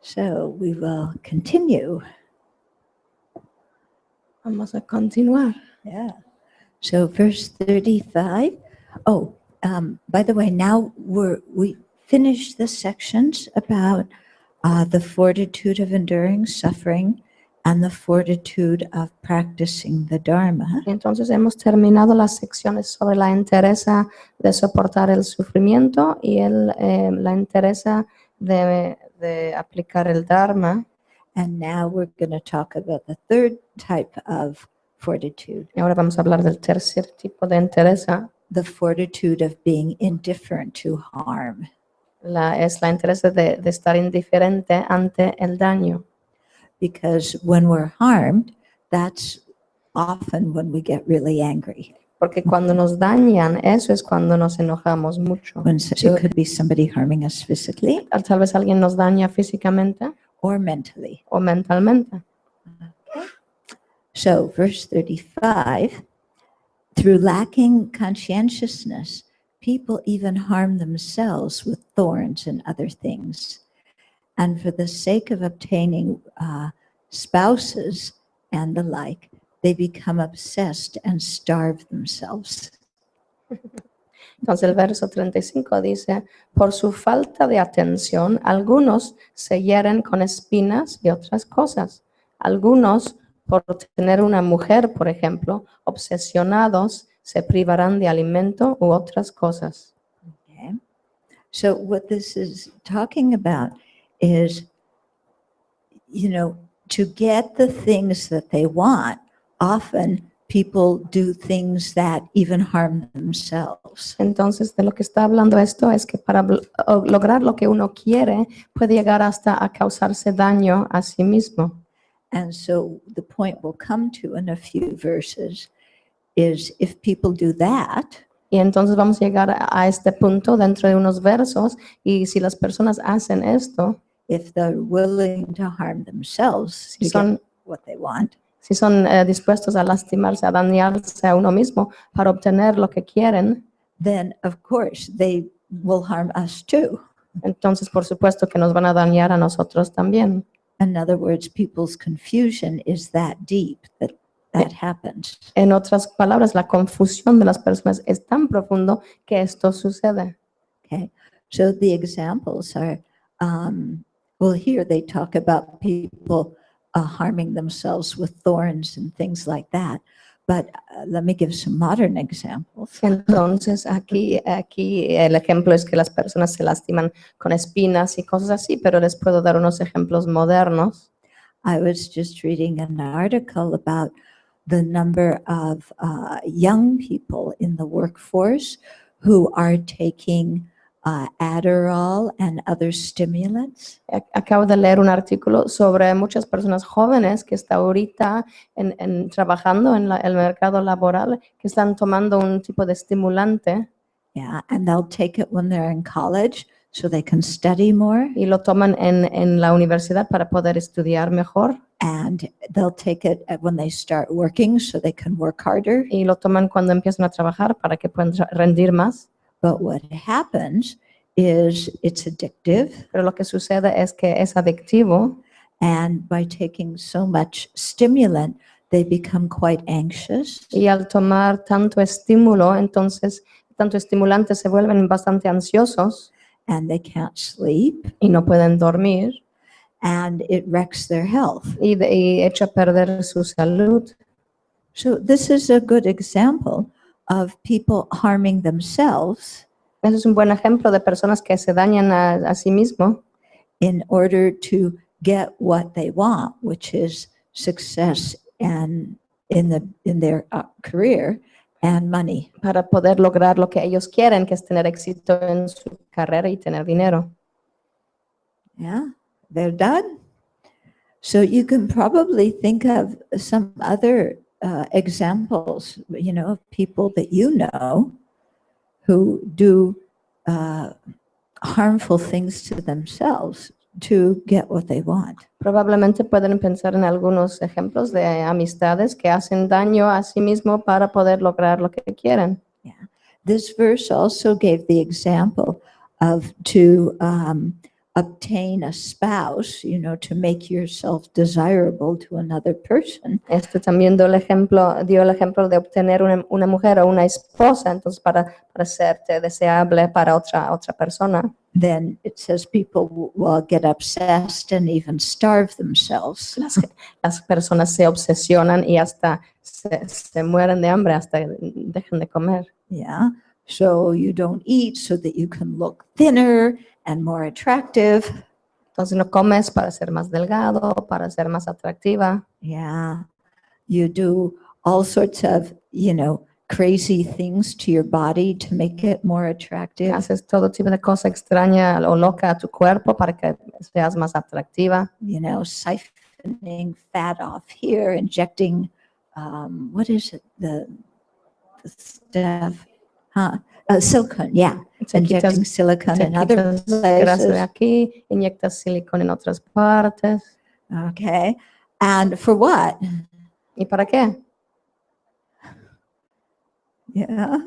So we will continue. Vamos a continuar. Yeah. So verse 35. Oh, by the way, now we finished the sections about the fortitude of enduring suffering and the fortitude of practicing the Dharma. Entonces hemos terminado las secciones sobre la entereza de soportar el sufrimiento y la entereza de aplicar el Dharma. And now we're going to talk about the third type of fortitude, Y ahora vamos a hablar del tercer tipo de entereza. the fortitude of being indifferent to harm. Es la entereza de estar indiferente ante el daño. Because when we're harmed, that's often when we get really angry. Porque cuando nos dañan, eso es cuando nos enojamos mucho. It could be somebody harming us physically Tal vez alguien nos daña físicamente or mentally. o mentalmente. So, verse 35, through lacking conscientiousness, people even harm themselves with thorns and other things. And for the sake of obtaining spouses and the like, they become obsessed and starve themselves. Entonces el verso 35 dice, por su falta de atención, algunos se hieren con espinas y otras cosas. Algunos, por tener una mujer, por ejemplo, obsesionados, se privarán de alimento u otras cosas. Okay. So what this is talking about is, to get the things that they want, often people do things that even harm themselves. Entonces, de lo que está hablando esto es que para lograr lo que uno quiere, puede llegar hasta a causarse daño a sí mismo. And so the point we'll come to in a few verses is if people do that, Y entonces vamos a llegar a este punto dentro de unos versos, y si las personas hacen esto, if they're willing to harm themselves to get what they want, si son dispuestos a lastimarse, a dañarse a uno mismo para obtener lo que quieren, then of course they will harm us too. entonces por supuesto que nos van a dañar a nosotros también. In other words, people's confusion is that deep that happens. En otras palabras, la confusión de las personas es tan profundo que esto sucede. Okay, so the examples are, well, here they talk about people harming themselves with thorns and things like that. But let me give some modern examples. Entonces aquí el ejemplo es que las personas se lastiman con espinas y cosas así, pero les puedo dar unos ejemplos modernos. I was just reading an article about the number of young people in the workforce who are taking Adderall and other stimulants. Acabo de leer un artículo sobre muchas personas jóvenes que están ahorita trabajando en el mercado laboral, que están tomando un tipo de estimulante. Yeah, and they'll take it when they're in college so they can study more. Y lo toman en la universidad para poder estudiar mejor. And they'll take it when they start working so they can work harder. Y lo toman cuando empiezan a trabajar para que puedan rendir más. But what happens is it's addictive. Pero lo que sucede es que es adictivo. And by taking so much stimulant, they become quite anxious. Y al tomar tanto estímulo, entonces, tanto estimulante, se vuelven bastante ansiosos. And they can't sleep. Y no pueden dormir. And it wrecks their health. Y echa a perder su salud. So this is a good example of people harming themselves. Eso es un buen ejemplo de personas que se dañan a sí mismo. In order to get what they want, which is success and in their career and money. Para poder lograr lo que ellos quieren, que es tener éxito en su carrera y tener dinero. Yeah, they're done. So you can probably think of some other examples, of people that you know who do harmful things to themselves to get what they want. Probablemente pueden pensar en algunos ejemplos de amistades que hacen daño a sí mismo para poder lograr lo que quieren. Yeah. This verse also gave the example of to obtain a spouse, to make yourself desirable to another person, También dio el ejemplo de obtener una mujer o una esposa, entonces para hacerte deseable para otra persona. then it says people will get obsessed and even starve themselves. Las personas se obsesionan y hasta se mueren de hambre, hasta dejan de comer. Yeah. So you don't eat so that you can look thinner and more attractive. Entonces no comes para ser más delgado, para ser más atractiva. Yeah. You do all sorts of, crazy things to your body to make it more attractive. Haces todo tipo de cosa extraña o loca a tu cuerpo para que seas más atractiva. Siphoning fat off here, injecting, what is it? The stuff, silicone, yeah. Injecting silicone in other grasa de places. aquí, inyectas silicona en otras partes. Okay. And for what? ¿Y para qué? Yeah.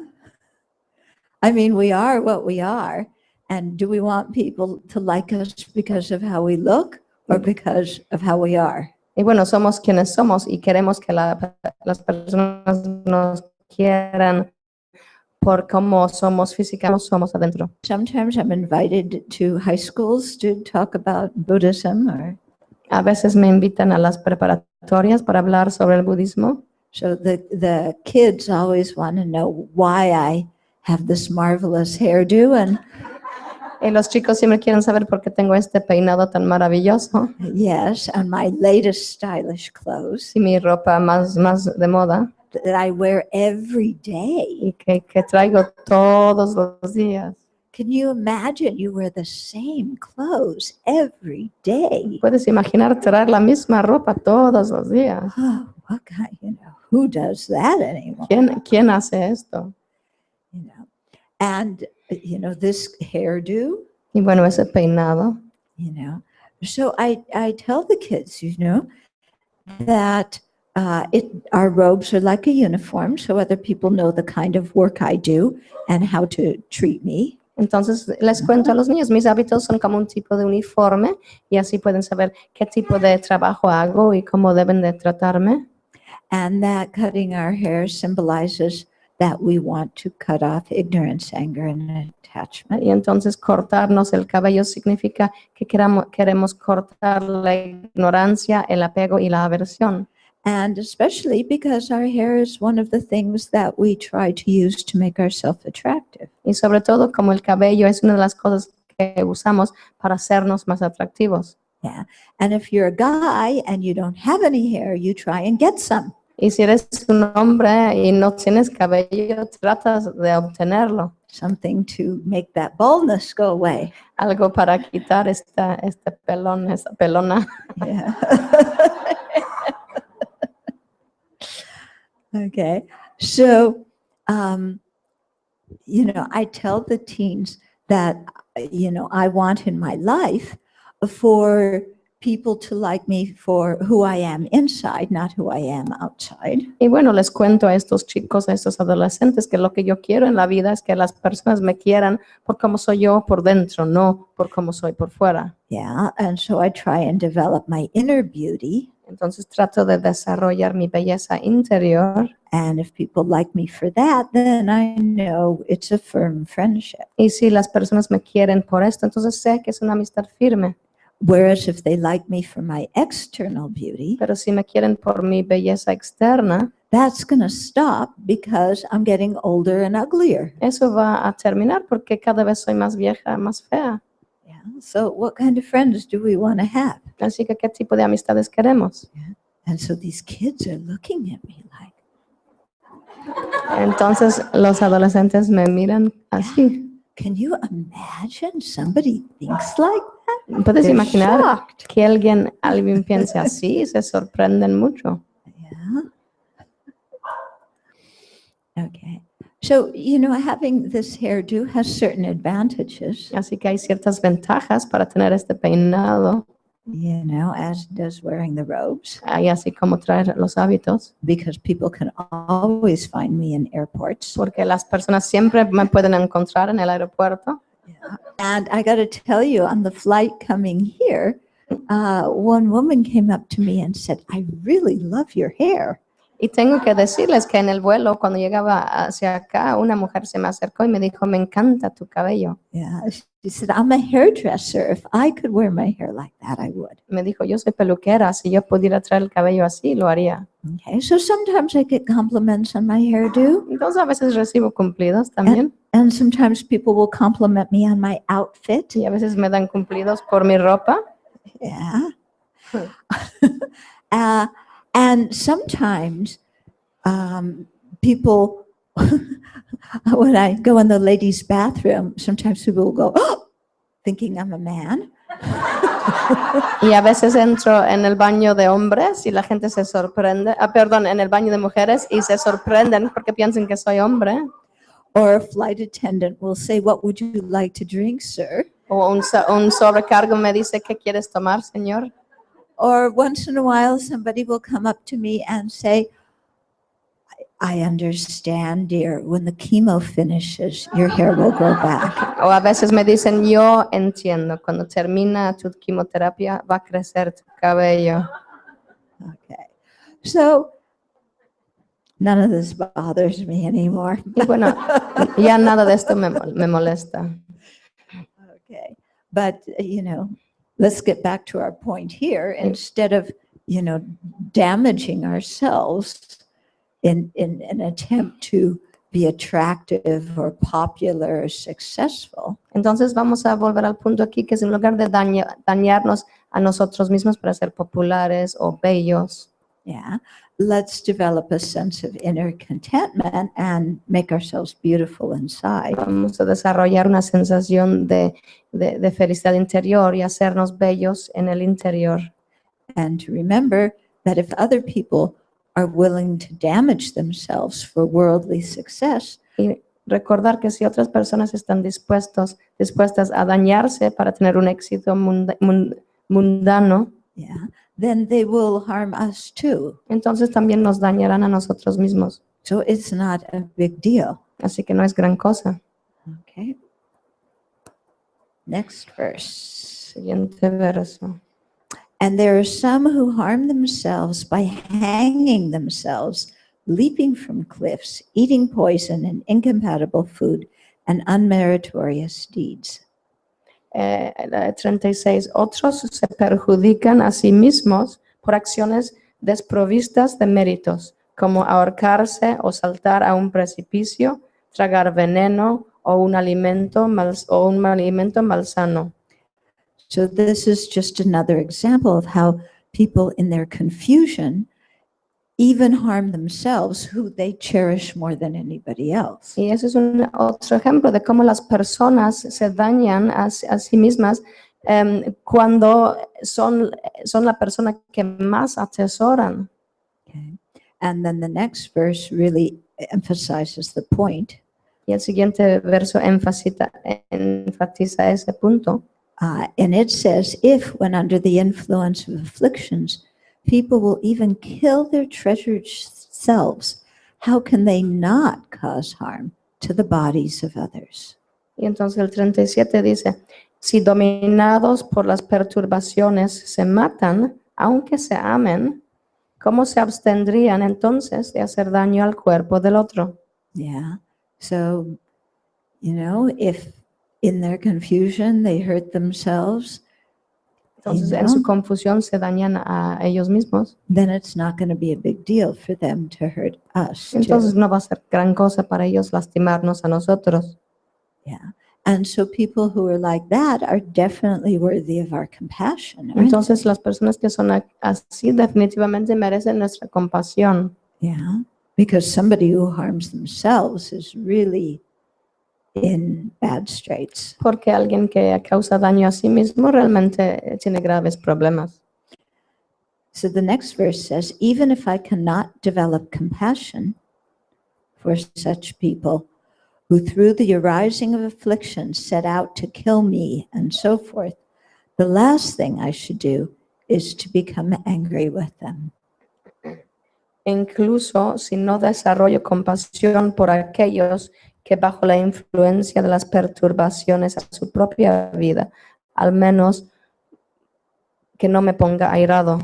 I mean, we are what we are. And do we want people to like us because of how we look or because of how we are? Y bueno, somos quienes somos y queremos que las personas nos quieran por cómo somos físicamente, somos adentro. Sometimes I'm invited to high schools to talk about Buddhism or A veces me invitan a las preparatorias para hablar sobre el budismo. so the kids always want to know why I have this marvelous hairdo and Y los chicos siempre quieren saber por qué tengo este peinado tan maravilloso yes, and my latest stylish clothes y mi ropa más de moda that I wear every day. y que traigo todos los días. Can you imagine you wear the same clothes every day? Puedes imaginar traer la misma ropa todos los días. Oh, what kind, who does that anymore? ¿Quién hace esto? And, this hairdo, Y bueno, ese peinado. So I tell the kids, that our robes are like a uniform, so other people know the kind of work I do and how to treat me. Entonces les cuento a los niños, mis hábitos son como un tipo de uniforme y así pueden saber qué tipo de trabajo hago y cómo deben de tratarme. And that cutting our hair symbolizes that we want to cut off ignorance, anger, and attachment. Y entonces cortarnos el cabello significa que queremos cortar la ignorancia, el apego y la aversión. And especially because our hair is one of the things that we try to use to make ourselves attractive. Y sobre todo como el cabello es una de las cosas que usamos para hacernos más atractivos. Yeah. And if you're a guy and you don't have any hair, you try and get some. Y si eres un hombre y no tienes cabello, tratas de obtenerlo. Something to make that baldness go away. Algo para quitar este pelón, esta pelona. Yeah. Okay. So, I tell the teens that, I want in my life for people to like me for who I am inside, not who I am outside. Y bueno, les cuento a estos chicos, a estos adolescentes, que lo que yo quiero en la vida es que las personas me quieran por cómo soy yo por dentro, no por cómo soy por fuera. Yeah, and so I try and develop my inner beauty. Entonces trato de desarrollar mi belleza interior. And if people like me for that, then I know it's a firm friendship. Y si las personas me quieren por esto, entonces sé que es una amistad firme. Whereas if they like me for my external beauty, Pero si me quieren por mi belleza externa, that's going to stop because I'm getting older and uglier. eso va a terminar porque cada vez soy más vieja, más fea. Yeah. So what kind of friends do we want to have? Así que, ¿qué tipo de amistades queremos? And so these kids are looking at me like, Entonces los adolescentes me miran así. can you imagine somebody thinks like that? ¿Puedes They're imaginar shocked. que alguien piense así? Se sorprenden mucho. Yeah. Okay. So, having this hairdo has certain advantages, Así que hay ciertas ventajas para tener este peinado, as does wearing the robes, y así como traer los hábitos, because people can always find me in airports. porque las personas siempre me pueden encontrar en el aeropuerto. Yeah. And I got to tell you, on the flight coming here, one woman came up to me and said, "I really love your hair." Y tengo que decirles que en el vuelo, cuando llegaba hacia acá, una mujer se me acercó y me dijo, me encanta tu cabello. Yeah, she said, "I'm a hairdresser. If I could wear my hair like that, I would." Me dijo, yo soy peluquera, si yo pudiera traer el cabello así, lo haría. Okay, so sometimes I get compliments on my hairdo, Entonces a veces recibo cumplidos también and sometimes people will compliment me on my outfit. y a veces me dan cumplidos por mi ropa. Yeah. And sometimes people, when I go in the ladies' bathroom, sometimes people will go, "Oh," thinking I'm a man. Y a veces entro en el baño de hombres y la gente se sorprende, perdón, en el baño de mujeres y se sorprenden porque piensan que soy hombre. Or a flight attendant will say, "What would you like to drink, sir?" O un sobrecargo me dice, ¿qué quieres tomar, señor? Or once in a while, somebody will come up to me and say, "I understand, dear, when the chemo finishes, your hair will grow back." O a veces me dicen, yo entiendo, cuando termina tu quimioterapia va a crecer tu cabello. Okay. So none of this bothers me anymore. Y bueno, ya nada de esto me molesta. Okay. But, let's get back to our point here. Instead of, damaging ourselves in an attempt to be attractive or popular or successful, Entonces vamos a volver al punto aquí, que es en lugar de dañarnos a nosotros mismos para ser populares o bellos, yeah, let's develop a sense of inner contentment and make ourselves beautiful inside. vamos a desarrollar una sensación de felicidad interior y hacernos bellos en el interior. And to remember that if other people are willing to damage themselves for worldly success, Y recordar que si otras personas están dispuestas a dañarse para tener un éxito mundano, yeah, then they will harm us too. entonces también nos dañarán a nosotros mismos. So it's not a big deal. Así que no es gran cosa. Okay. Next verse. Siguiente verso. And there are some who harm themselves by hanging themselves, leaping from cliffs, eating poison and incompatible food, and unmeritorious deeds. 36. Otros se perjudican a sí mismos por acciones desprovistas de méritos, como ahorcarse o saltar a un precipicio, tragar veneno o un alimento malsano. So this is just another example of how people in their confusion even harm themselves, who they cherish more than anybody else. Y eso es otro ejemplo de cómo las personas se dañan a sí mismas cuando son la persona que más atesoran. Okay. And then the next verse really emphasizes the point. Y el siguiente verso enfatiza ese punto. And it says, if when under the influence of afflictions, people will even kill their treasured selves, how can they not cause harm to the bodies of others? Y entonces el 37 dice, si dominados por las perturbaciones se matan, aunque se amen, ¿cómo se abstendrían entonces de hacer daño al cuerpo del otro? Yeah. So, if in their confusion they hurt themselves, Entonces en su confusión se dañan a ellos mismos. then it's not going to be a big deal for them to hurt us. Entonces no va a ser gran cosa para ellos lastimarnos a nosotros. Yeah. And so people who are like that are definitely worthy of our compassion. aren't Entonces las personas que son así definitivamente merecen nuestra compasión. they? Yeah. Because somebody who harms themselves is really in bad straits. Porque alguien que causa daño a sí mismo realmente tiene graves problemas. So the next verse says, even if I cannot develop compassion for such people who through the arising of affliction set out to kill me and so forth, the last thing I should do is to become angry with them. Incluso si no desarrollo compasión por aquellos que bajo la influencia de las perturbaciones a su propia vida, al menos que no me ponga airado.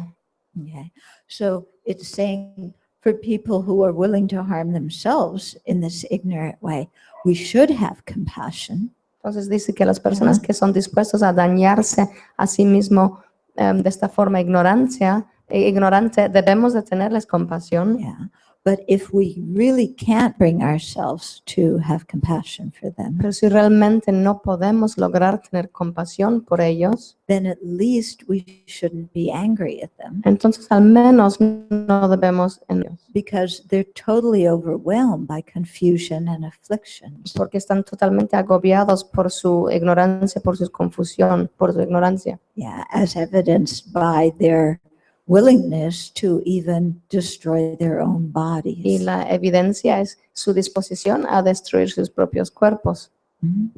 Okay. So it's saying for people who are willing to harm themselves in this ignorant way, we should have compassion. Entonces dice que las personas que son dispuestos a dañarse a sí mismo de esta forma ignorante, debemos de tenerles compasión. Yeah. But if we really can't bring ourselves to have compassion for them, Pero si realmente no podemos lograr tener compasión por ellos, then at least we shouldn't be angry at them entonces al menos no debemos en ellos, because they're totally overwhelmed by confusion and afflictions. porque están totalmente agobiados por su ignorancia, por su confusión, por su ignorancia. Yeah, as evidenced by their willingness to even destroy their own Y bodies. la evidencia es su disposición a destruir sus propios cuerpos. Mhm.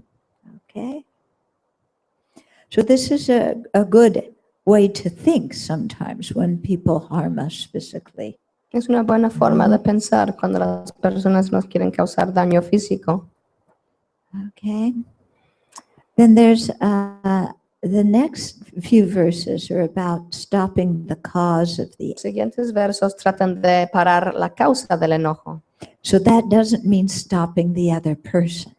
Okay. So this is a good way to think sometimes when people harm us physically. Es una buena forma de pensar cuando las personas nos quieren causar daño físico. Okay. Then there's the next few verses are about stopping the cause of the. Los siguientes versos tratan de parar la causa del enojo. So that doesn't mean stopping the other person.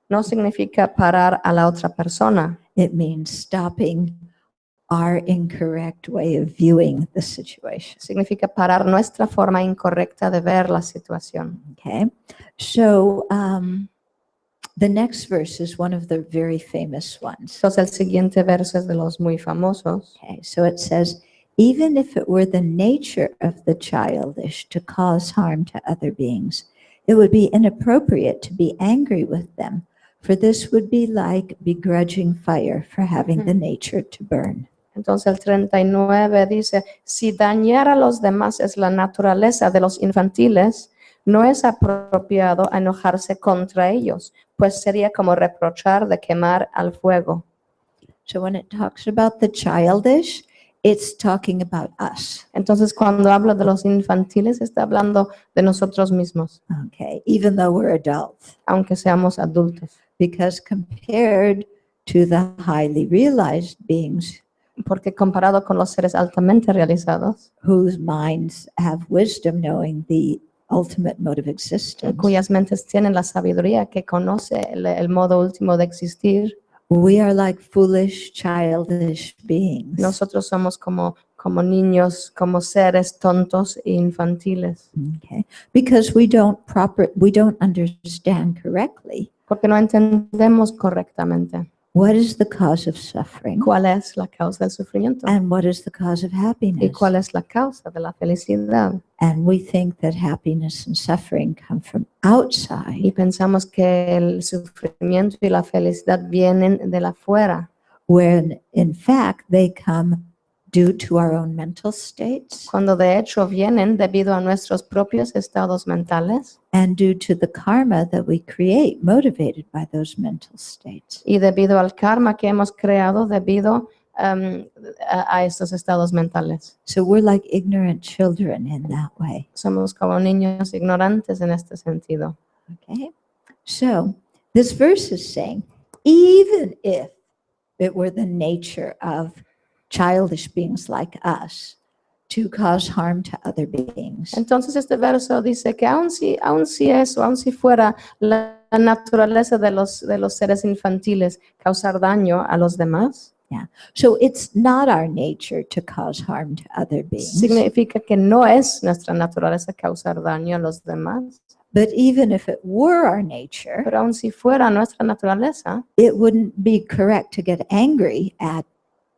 No significa parar a la otra persona, It means stopping our incorrect way of viewing the situation. significa parar nuestra forma incorrecta de ver la situación. Okay. So the next verse is one of the very famous ones. Entonces el siguiente verso es de los muy famosos. Okay. So it says, even if it were the nature of the childish to cause harm to other beings, it would be inappropriate to be angry with them, for this would be like begrudging fire for having the nature to burn. Entonces el 39 dice, si dañar a los demás es la naturaleza de los infantiles, no es apropiado enojarse contra ellos, pues sería como reprochar de quemar al fuego. So when it talks about the childish, it's talking about us. Entonces cuando habla de los infantiles está hablando de nosotros mismos, Okay. Even though we're adults, aunque seamos adultos, because compared to the highly realized beings porque comparado con los seres altamente realizados, whose minds have wisdom knowing the ultimate mode of existence, cuyas mentes tienen la sabiduría que conoce el modo último de existir, we are like foolish, childish beings. nosotros somos como niños, como seres tontos e infantiles, Okay. Because we don't understand correctly porque no entendemos correctamente what is the cause of suffering cuál es la causa del sufrimiento and what is the cause of y happiness. cuál es la causa de la felicidad. And we think that happiness and suffering come from outside, Y pensamos que el sufrimiento y la felicidad vienen de la afuera, when in fact they come due to our own mental states cuando de hecho vienen debido a nuestros propios estados mentales and due to the karma that we create motivated by those mental states. y debido al karma que hemos creado debido a estos estados mentales. So we're like ignorant children in that way. Somos como niños ignorantes en este sentido. Okay. So this verse is saying, even if it were the nature of childish beings like us to cause harm to other beings, Entonces este verso dice que aun si fuera la naturaleza de los seres infantiles causar daño a los demás, so it's not our nature to cause harm to other beings. significa que no es nuestra naturaleza causar daño a los demás. But even if it were our nature, Pero aun si fuera nuestra naturaleza, it wouldn't be correct to get angry at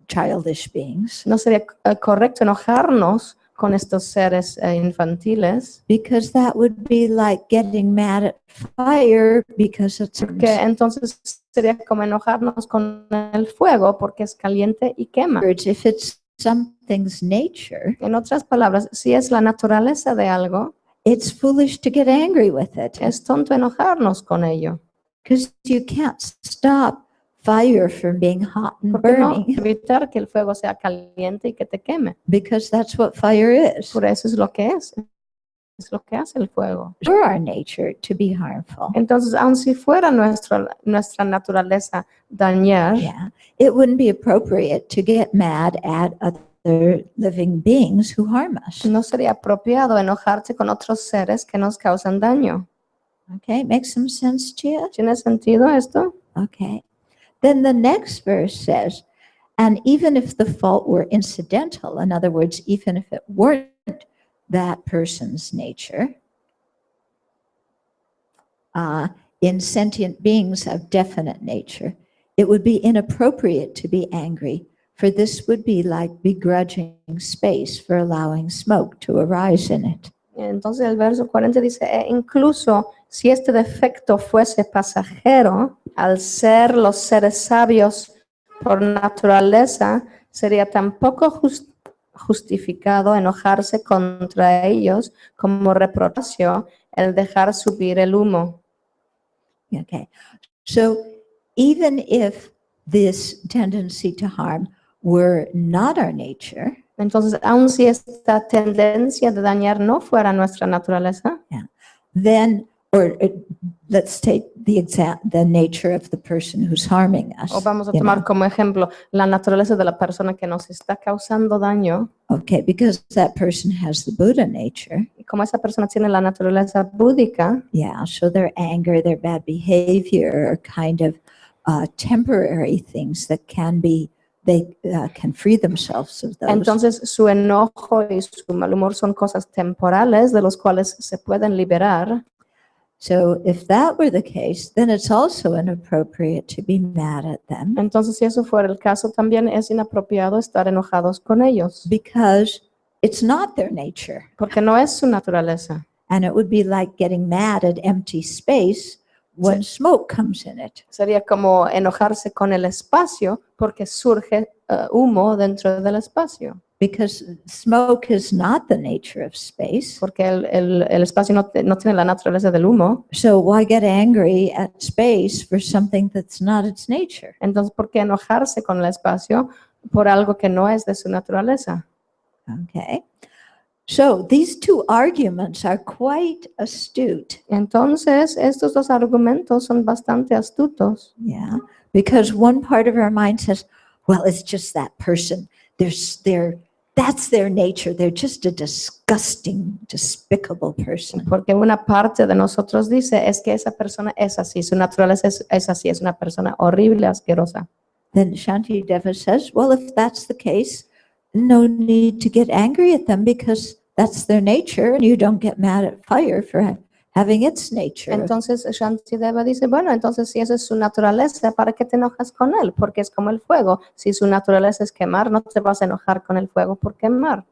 childish beings, no sería correcto enojarnos con estos seres infantiles, because that would be like getting mad at fire because it's que entonces sería como enojarnos con el fuego porque es caliente y quema. if it's something's nature, En otras palabras, si es la naturaleza de algo, it's foolish to get angry with it, es tonto enojarnos con ello, because you can't stop fire from being hot and porque no burning, evitar que el fuego sea caliente y que te queme, because that's what fire is. por eso es lo que es. Es lo que hace el fuego. For our nature to be harmful. Entonces, aun si fuera nuestra naturaleza dañar, Yeah, it wouldn't be appropriate to get mad at other living beings who harm us. no sería apropiado enojarse con otros seres que nos causan daño. Okay, makes some sense to you? ¿Tiene sentido esto? Okay. Then the next verse says, and even if the fault were incidental, in other words, even if it weren't that person's nature, in sentient beings of definite nature, it would be inappropriate to be angry, for this would be like begrudging space for allowing smoke to arise in it. Entonces el verso 40 dice, incluso si este defecto fuese pasajero, al ser los seres sabios por naturaleza, sería tan poco justificado enojarse contra ellos como reproche el dejar subir el humo. Okay, so even if this tendency to harm were not our nature, Entonces, aun si esta tendencia de dañar no fuera nuestra naturaleza, then, or let's take the nature of the person who's harming us. o vamos a you tomar know. como ejemplo la naturaleza de la persona que nos está causando daño, Okay, because that person has the Buddha nature. y como esa persona tiene la naturaleza búdica, Yeah, so their anger, their bad behavior are kind of temporary things that they can free themselves of those. entonces su enojo y su mal humor son cosas temporales de los cuales se pueden liberar. So if that were the case, then it's also inappropriate to be mad at them Entonces, si eso fuera el caso, también es inapropiado estar enojados con ellos, because it's not their nature. porque no es su naturaleza. And it would be like getting mad at empty space when smoke comes in it. Sería como enojarse con el espacio porque surge humo dentro del espacio, Because smoke is not the nature of space. porque el espacio no tiene la naturaleza del humo. So why get angry at space for something that's not its nature? Entonces, ¿por qué enojarse con el espacio por algo que no es de su naturaleza? Okay. So these two arguments are quite astute. Entonces, estos dos argumentos son bastante astutos, Yeah. Because one part of our mind says, well, it's just that person. That's their nature. They're just a disgusting, despicable person. porque una parte de nosotros dice, es que esa persona es así, su naturaleza es así, es una persona horrible, asquerosa. Then Shantideva says, well, if that's the case, no need to get angry at them because that's their nature and you don't get mad at fire for having its nature. Entonces Shantideva dice, bueno, entonces si esa es su naturaleza, ¿para qué te enojas con él? Porque es como el fuego. Si su naturaleza es quemar, no te vas a enojar con el fuego por quemar.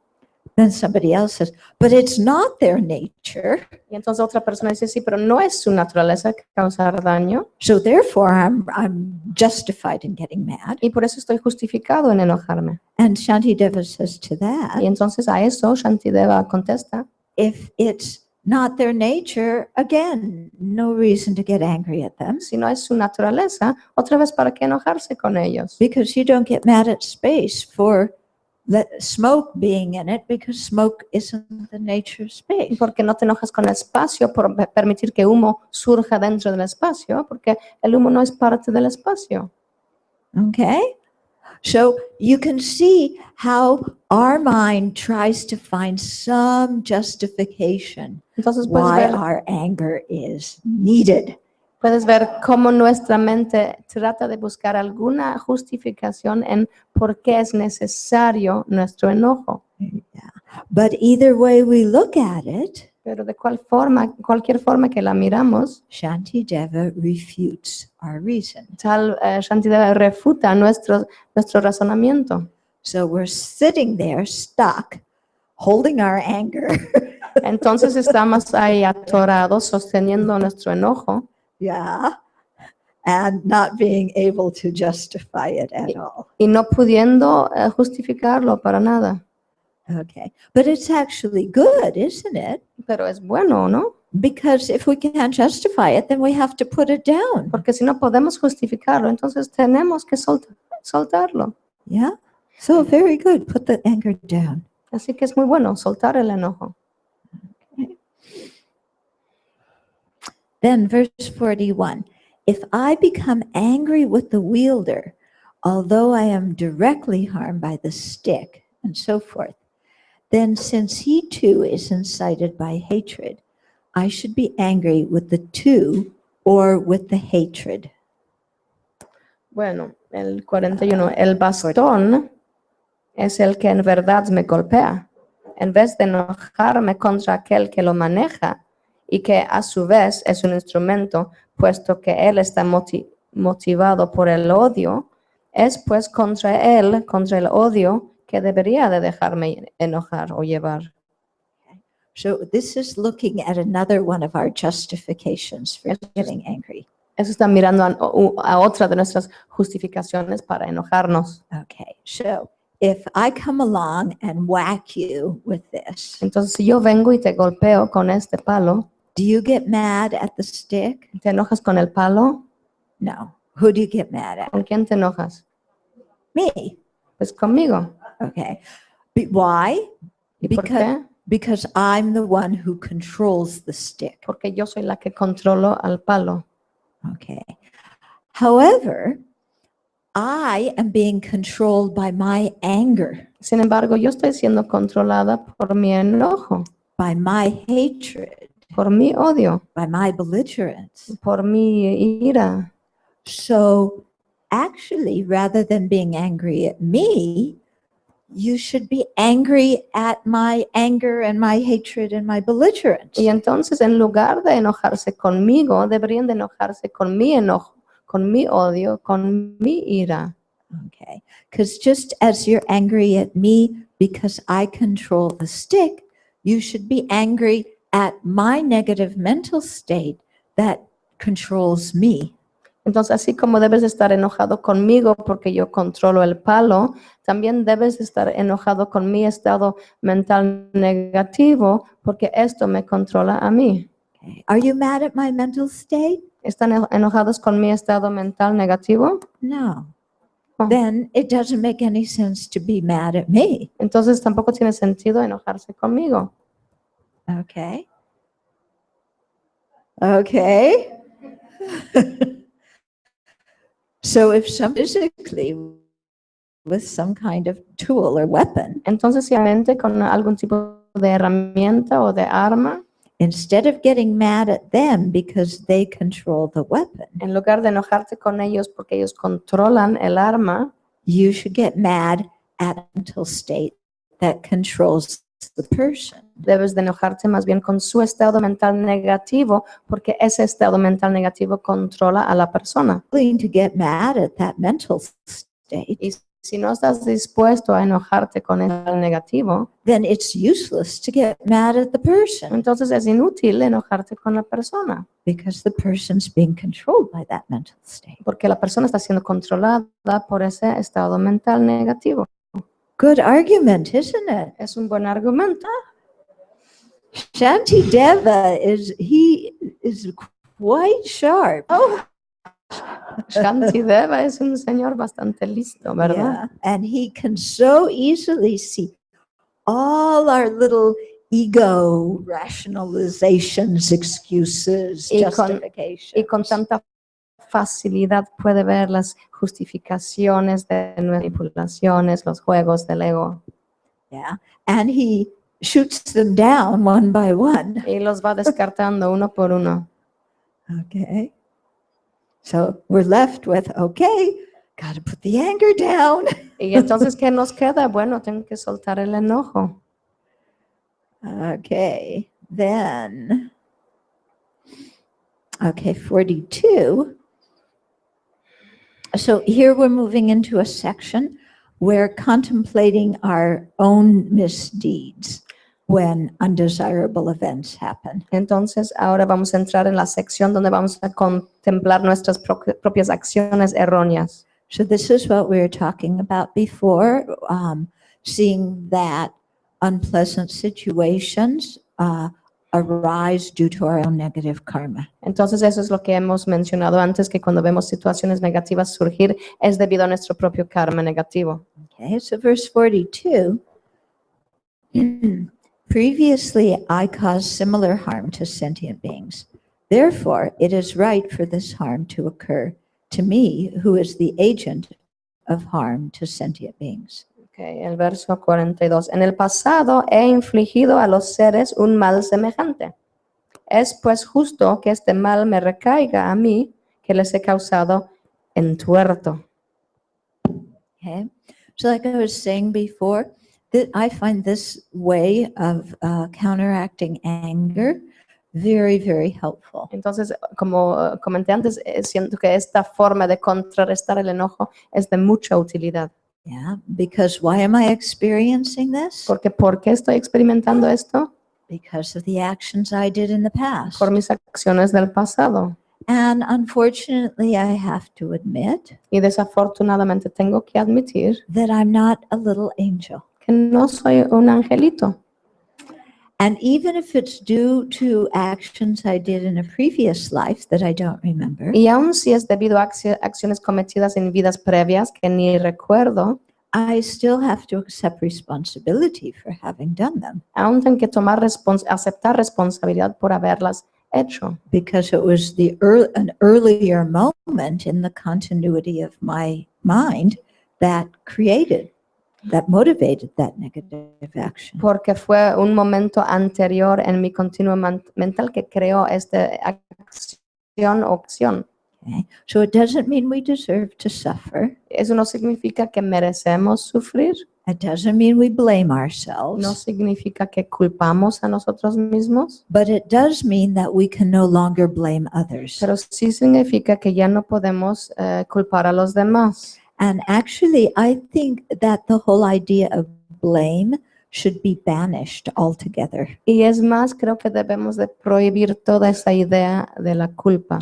Then somebody else says, but it's not their nature. Y entonces otra persona dice, sí, pero no es su naturaleza causar daño. So therefore I'm justified in getting mad. Y por eso estoy justificado en enojarme. And Shantideva says to that, Y entonces a eso Shantideva contesta, if it's not their nature, again, no reason to get angry at them si no es su naturaleza, otra vez, ¿para qué enojarse con ellos? because you don't get mad at space for the smoke being in it because smoke isn't the nature of space. Porque no te enojas con el espacio por permitir que humo surja dentro del espacio, porque el humo no es parte del espacio. Okay? So you can see how our mind tries to find some justification Entonces why our anger is needed. puedes ver cómo nuestra mente trata de buscar alguna justificación en por qué es necesario nuestro enojo. Yeah. But either way we look at it, Pero de cualquier forma que la miramos, Shantideva refutes our reason. Shantideva refuta nuestro razonamiento. So we're sitting there stuck, holding our anger. Entonces estamos ahí atorados, sosteniendo nuestro enojo. Yeah. And not being able to justify it at all. Y no pudiendo justificarlo para nada. Okay. But it's actually good, isn't it? Pero es bueno, ¿no? Because if we can't justify it, then we have to put it down. Porque si no podemos justificarlo, entonces tenemos que soltarlo. Yeah. So very good. Put the anger down. Así que es muy bueno soltar el enojo. Okay. Then verse 41, if I become angry with the wielder, although I am directly harmed by the stick, and so forth, then since he too is incited by hatred, I should be angry with the two or with the hatred. Bueno, el 41, el bastón es el que en verdad me golpea. En vez de enojarme contra aquel que lo maneja y que a su vez es un instrumento, puesto que él está motivado por el odio, es pues contra él, contra el odio, que debería de dejarme enojar o llevar. So this is looking at another one of our justifications for getting angry. Eso está mirando a otra de nuestras justificaciones para enojarnos. Okay, so if I come along and whack you with this, Entonces, si yo vengo y te golpeo con este palo, do you get mad at the stick? ¿te enojas con el palo? No. Who do you get mad at? ¿Con quién te enojas? Me. Pues conmigo. Okay. Why? ¿Y por qué? Because I'm the one who controls the stick. Porque yo soy la que controlo al palo. Okay. However, I am being controlled by my anger, Sin embargo, yo estoy siendo controlada por mi enojo, by my hatred, por mi odio, by my belligerence. por mi ira. So actually, rather than being angry at me, you should be angry at my anger and my hatred and my belligerence. Y entonces, en lugar de enojarse conmigo, deberían de enojarse con mi enojo, con mi odio, con mi ira. Okay. Because just as you're angry at me because I control the stick, you should be angry at my negative mental state that controls me. Entonces, así como debes de estar enojado conmigo porque yo controlo el palo, también debes de estar enojado con mi estado mental negativo porque esto me controla a mí. Okay. Are you mad at my mental state? ¿Están enojados con mi estado mental negativo? No. Oh. Then it doesn't make any sense to be mad at me. Entonces tampoco tiene sentido enojarse conmigo. Okay. Okay. So if some physically with some kind of tool or weapon, Entonces, si mente con algún tipo de herramienta o de arma, instead of getting mad at them because they control the weapon, en lugar de enojarte con ellos porque ellos controlan el arma, you should get mad at the mental state that controls the person. debes de enojarte más bien con su estado mental negativo porque ese estado mental negativo controla a la persona. Willing to get mad at that mental state, Y si no estás dispuesto a enojarte con el negativo, then it's useless to get mad at the person entonces es inútil enojarte con la persona because the person's being controlled by that mental state. porque la persona está siendo controlada por ese estado mental negativo. Good argument, isn't it? Es un buen argumento. Shantideva is quite sharp. Oh. Shantideva es un señor bastante listo, ¿verdad? Yeah, and he can so easily see all our little ego rationalizations, excuses, Y justifications. con tanta facilidad puede ver las justificaciones de manipulaciones, los juegos del ego. Yeah, and he shoots them down one by one. Y los va descartando uno por uno. Okay. So we're left with, okay, got to put the anger down. Y entonces, ¿qué nos queda? Bueno, tengo que soltar el enojo. Okay, then, okay, 42. So here we're moving into a section where contemplating our own misdeeds when undesirable events happen. Entonces, ahora vamos a entrar en la sección donde vamos a contemplar nuestras propias acciones erróneas. So this is what we were talking about before, seeing that unpleasant situations arise due to our own negative karma. Entonces, eso es lo que hemos mencionado antes, que cuando vemos situaciones negativas surgir es debido a nuestro propio karma negativo. Okay, so verse 42. Previously, I caused similar harm to sentient beings. Therefore, it is right for this harm to occur to me, who is the agent of harm to sentient beings. Okay, el verso 42. En el pasado he infligido a los seres un mal semejante. Es pues justo que este mal me recaiga a mí, que les he causado entuerto. Okay, so like I was saying before, that I find this way of counteracting anger very, very helpful. Entonces, como comenté antes, siento que esta forma de contrarrestar el enojo es de mucha utilidad. Yeah, because why am I experiencing this? Porque ¿por qué estoy experimentando esto? Because of the actions I did in the past. Por mis acciones del pasado. And unfortunately, I have to admit Y desafortunadamente tengo que admitir that I'm not a little angel. que no soy un angelito. And even if it's due to actions I did in a previous life that I don't remember, Y aun si es debido a acciones cometidas en vidas previas que ni recuerdo, I still have to accept responsibility for having done them aún tengo que aceptar responsabilidad por haberlas hecho. because it was an earlier moment in the continuity of my mind that motivated that negative action. Porque fue un momento anterior en mi continuo mental que creó esta acción o acción. Okay? So it doesn't mean we deserve to suffer. Eso no significa que merecemos sufrir. It doesn't mean we blame No ourselves. significa que culpamos a nosotros mismos. But it does mean that we can no longer blame others. Pero sí significa que ya no podemos culpar a los demás. And actually, I think that the whole idea of blame should be banished altogether. Y es más, creo que debemos de prohibir toda esa idea de la culpa.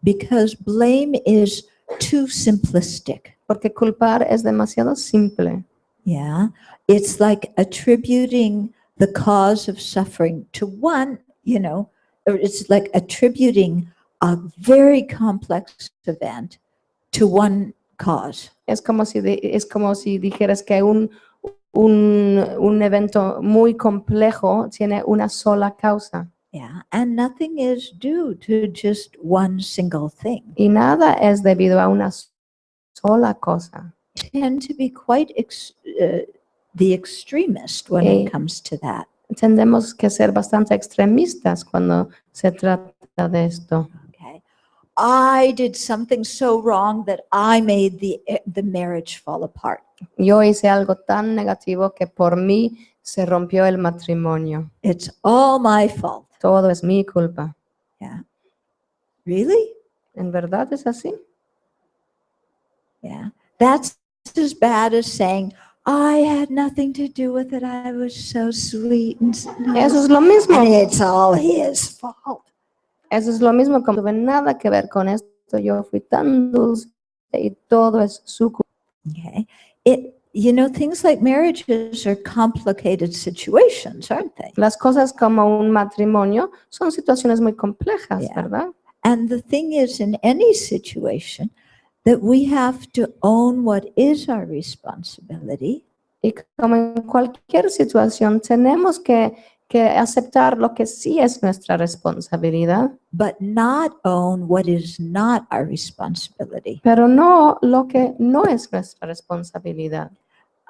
Because blame is too simplistic. Porque culpar es demasiado simple. Yeah. It's like attributing the cause of suffering to one, or it's like attributing a very complex event to one cause. Es como si dijeras que un evento muy complejo tiene una sola causa. Yeah. And nothing is due to just one single thing. Y nada es debido a una sola cosa. Tend to be quite the extremist when it comes to that. Tendemos que ser bastante extremistas cuando se trata de esto. Okay. I did something so wrong that I made the marriage fall apart. Yo hice algo tan negativo que por mí se rompió el matrimonio. It's all my fault. Todo es mi culpa. Yeah. Really? ¿En verdad es así? Yeah. That's as bad as saying, I had nothing to do with it. I was so sweet and Eso es lo mismo. and it's all his fault. Eso es lo mismo, como no tuve nada que ver con esto. Yo fui tan dulce y todo es su culpa. Okay. Things like marriages are complicated situations, aren't they? Las cosas como un matrimonio son situaciones muy complejas, Yeah. ¿verdad? And the thing is, in any situation, that we have to own what is our responsibility. Y como en cualquier situación, tenemos que aceptar lo que sí es nuestra responsabilidad, But not own what is not our responsibility. pero no lo que no es nuestra responsabilidad.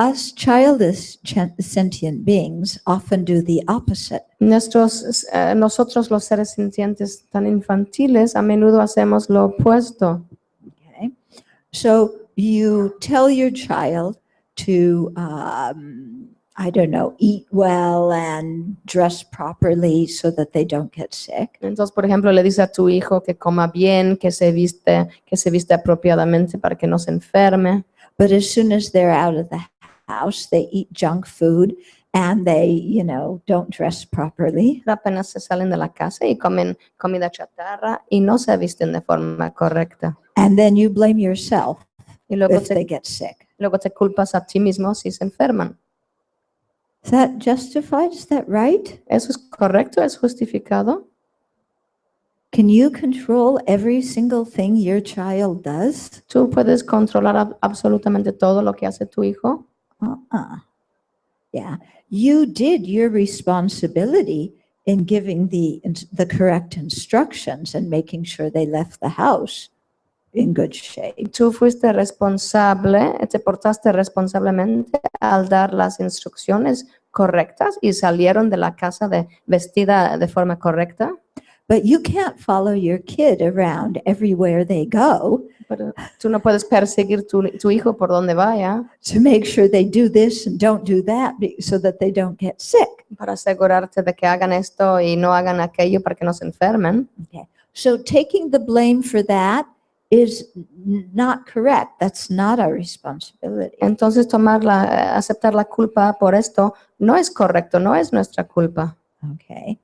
Us childish sentient beings often do the opposite. Nosotros los seres sintientes tan infantiles a menudo hacemos lo opuesto. Okay, so you tell your child to, eat well and dress properly so that they don't get sick. Entonces, por ejemplo, le dice a tu hijo que coma bien, que se viste apropiadamente para que no se enferme. But as soon as they're out of the house, they eat junk food and they, don't dress properly. Apenas se salen de la casa y comen comida chatarra y no se visten de forma correcta. And then you blame yourself Y luego if they get sick. te culpas a ti mismo si se enferman. Is that justified? Is that right? ¿Eso es correcto? ¿Es justificado? Can you control every single thing your child does? ¿Tú puedes controlar absolutamente todo lo que hace tu hijo? Yeah, you did your responsibility in giving the correct instructions and making sure they left the house in good shape. Tú fuiste responsable, te portaste responsablemente al dar las instrucciones correctas y salieron de la casa vestida de forma correcta. But you can't follow your kid around everywhere they go Pero tú no puedes perseguir tu hijo por donde vaya to make sure they do this and don't do that so that they don't get sick. para asegurarte de que hagan esto y no hagan aquello para que no se enfermen. Okay. So taking the blame for that is not correct. That's not our responsibility. Entonces aceptar la culpa por esto no es correcto, no es nuestra culpa. Okay.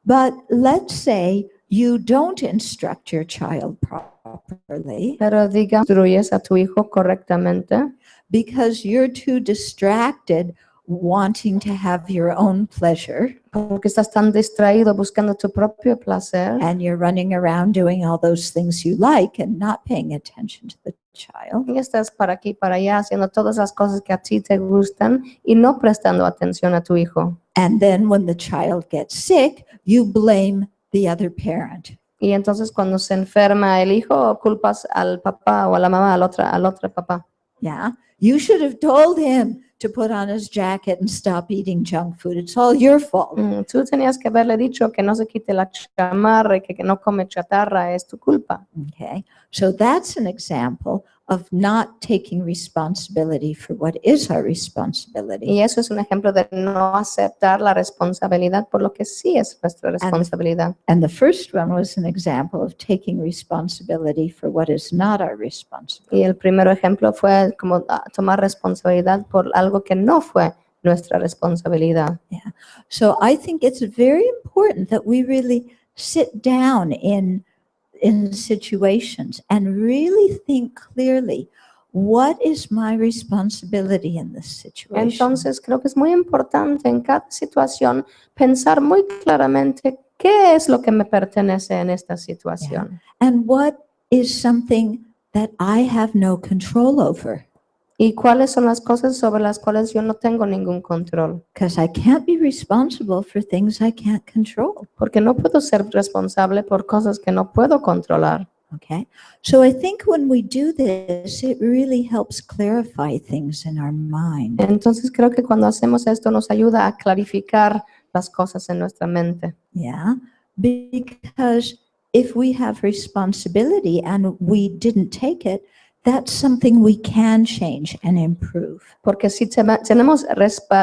But let's say you don't instruct your child properly Pero instruyes a tu hijo correctamente because you're too distracted wanting to have your own pleasure porque estás tan distraído buscando tu propio placer and you're running around doing all those things you like and not paying attention to the child. y estás para aquí, para allá, haciendo todas las cosas que a ti te gustan y no prestando atención a tu hijo. And then when the child gets sick, you blame the other parent. Y entonces cuando se enferma el hijo, culpas al papá o a la mamá, al otro papá. Yeah. You should have told him to put on his jacket and stop eating junk food. It's all your fault. Tú tenías que haberle dicho que no se quite la chamarra y que no come chatarra, es tu culpa. Okay. So that's an example of not taking responsibility for what is our responsibility. Y eso es un ejemplo de no aceptar la responsabilidad por lo que sí es nuestra responsabilidad. And the first one was an example of taking responsibility for what is not our responsibility. Y el primer ejemplo fue como tomar responsabilidad por algo que no fue nuestra responsabilidad. Yeah. So I think it's very important that we really sit down in situations and really think clearly, what is my responsibility in this situation? Entonces creo que es muy importante en cada situación pensar muy claramente qué es lo que me pertenece en esta situación. And what is something that I have no control over? Y cuáles son las cosas sobre las cuales yo no tengo ningún control. Because I can't be responsible for things I can't control. Porque no puedo ser responsable por cosas que no puedo controlar. Okay, so I think when we do this, it really helps clarify things in our mind. Entonces creo que cuando hacemos esto nos ayuda a clarificar las cosas en nuestra mente. Yeah, because if we have responsibility and we didn't take it, that's something we can change and improve. Porque si tenemos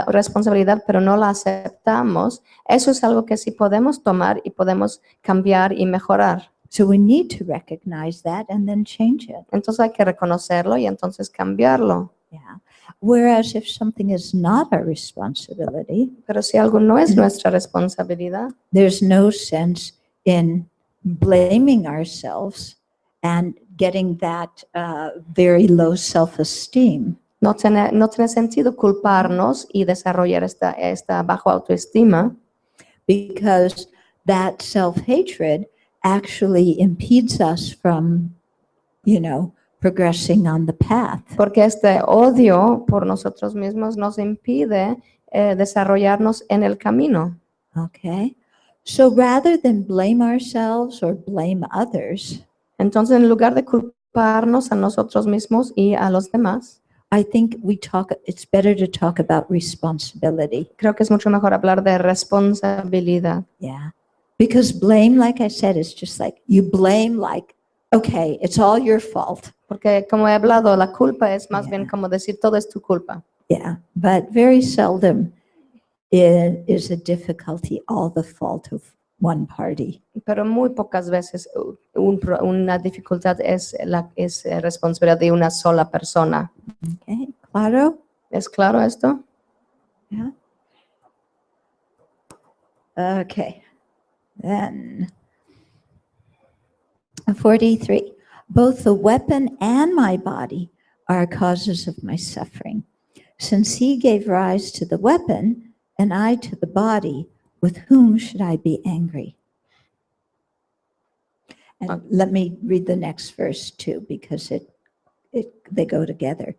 responsabilidad pero no la aceptamos, eso es algo que sí podemos tomar y podemos cambiar y mejorar. So we need to recognize that and then change it. Entonces hay que reconocerlo y entonces cambiarlo. Yeah. Whereas if something is not our responsibility, Pero si algo no es nuestra responsabilidad, there's no sense in blaming ourselves and getting that very low self-esteem. no tiene sentido culparnos y desarrollar esta bajo autoestima, Because that self-hatred actually impedes us from, progressing on the path. porque este odio por nosotros mismos nos impide desarrollarnos en el camino. Okay. So rather than blame ourselves or blame others, Entonces, en lugar de culparnos a nosotros mismos y a los demás, I think it's better to talk about responsibility. creo que es mucho mejor hablar de responsabilidad. Yeah. Because blame, like I said, is just like you blame like, okay, it's all your fault. Porque como he hablado, la culpa es más bien como decir todo es tu culpa. Yeah. But very seldom is a difficulty all the fault of one party. Pero muy pocas veces una dificultad es responsabilidad de una sola persona. Okay. Claro? ¿Es claro esto? Yeah. Okay. Then 43. Both the weapon and my body are causes of my suffering. Since he gave rise to the weapon and I to the body, with whom should I be angry? And let me read the next verse too, because they go together.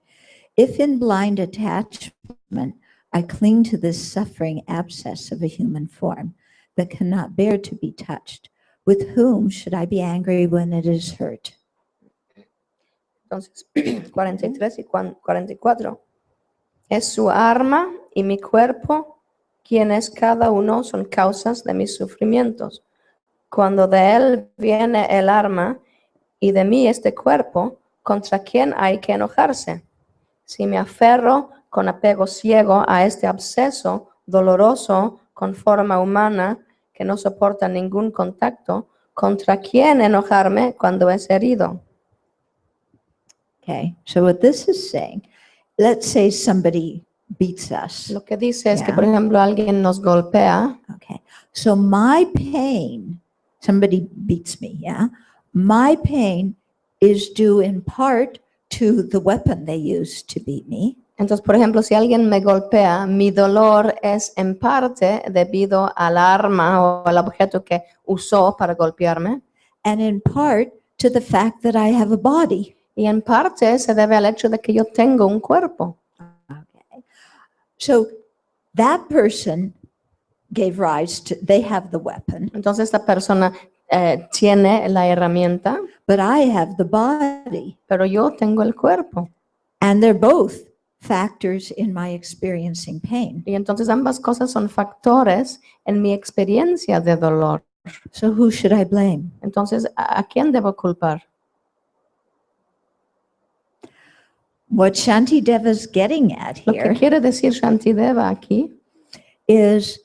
If in blind attachment I cling to this suffering abscess of a human form that cannot bear to be touched. With whom should I be angry when it is hurt? Entonces, 43 y 44. Es su arma y mi cuerpo, quienes cada uno son causas de mis sufrimientos. Cuando de él viene el arma y de mí este cuerpo, ¿contra quién hay que enojarse? Si me aferro con apego ciego a este absceso doloroso con forma humana que no soporta ningún contacto, ¿contra quién enojarme cuando es herido? Okay, so what this is saying, let's say somebody beats us. Lo que dice es que, Yeah. por ejemplo, alguien nos golpea. Okay, so my pain, somebody beats me, yeah? My pain is due in part to the weapon they used to beat me. Entonces, por ejemplo, si alguien me golpea, mi dolor es en parte debido al arma o al objeto que usó para golpearme. And in part to the fact that I have a body. Y en parte se debe al hecho de que yo tengo un cuerpo. Okay. So that person gave rise to, they have the weapon, Entonces, esta persona tiene la herramienta, but I have the body. pero yo tengo el cuerpo. And they're both factors in my experiencing pain. Y entonces ambas cosas son factores en mi experiencia de dolor. So who should I blame? Entonces, ¿a quién debo culpar? What Shantideva's getting at Lo que here quiere decir Shantideva aquí is,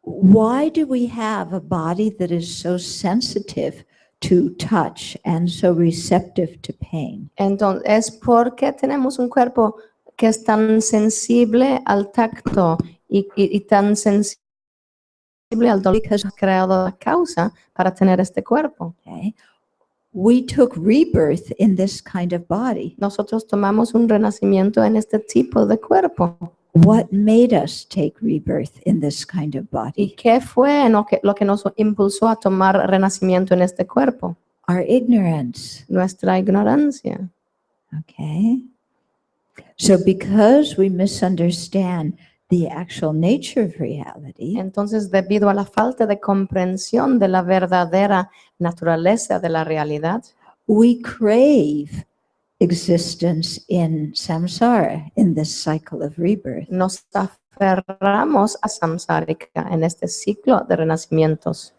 why do we have a body that is so sensitive to touch and so receptive to pain? entonces es porque tenemos un cuerpo que es tan sensible al tacto y tan sensible al dolor, que has creado la causa para tener este cuerpo. Okay. We took rebirth in this kind of body. Nosotros tomamos un renacimiento en este tipo de cuerpo. What made us take rebirth in this kind of ¿Y body? qué fue lo que nos impulsó a tomar renacimiento en este cuerpo? Our ignorance. Nuestra ignorancia. Okay. So because we misunderstand the actual nature of reality, Entonces, debido a la falta de comprensión de la verdadera naturaleza de la realidad, we crave existence in samsara, in this cycle of rebirth. nos aferramos a samsárika en este ciclo de renacimientos.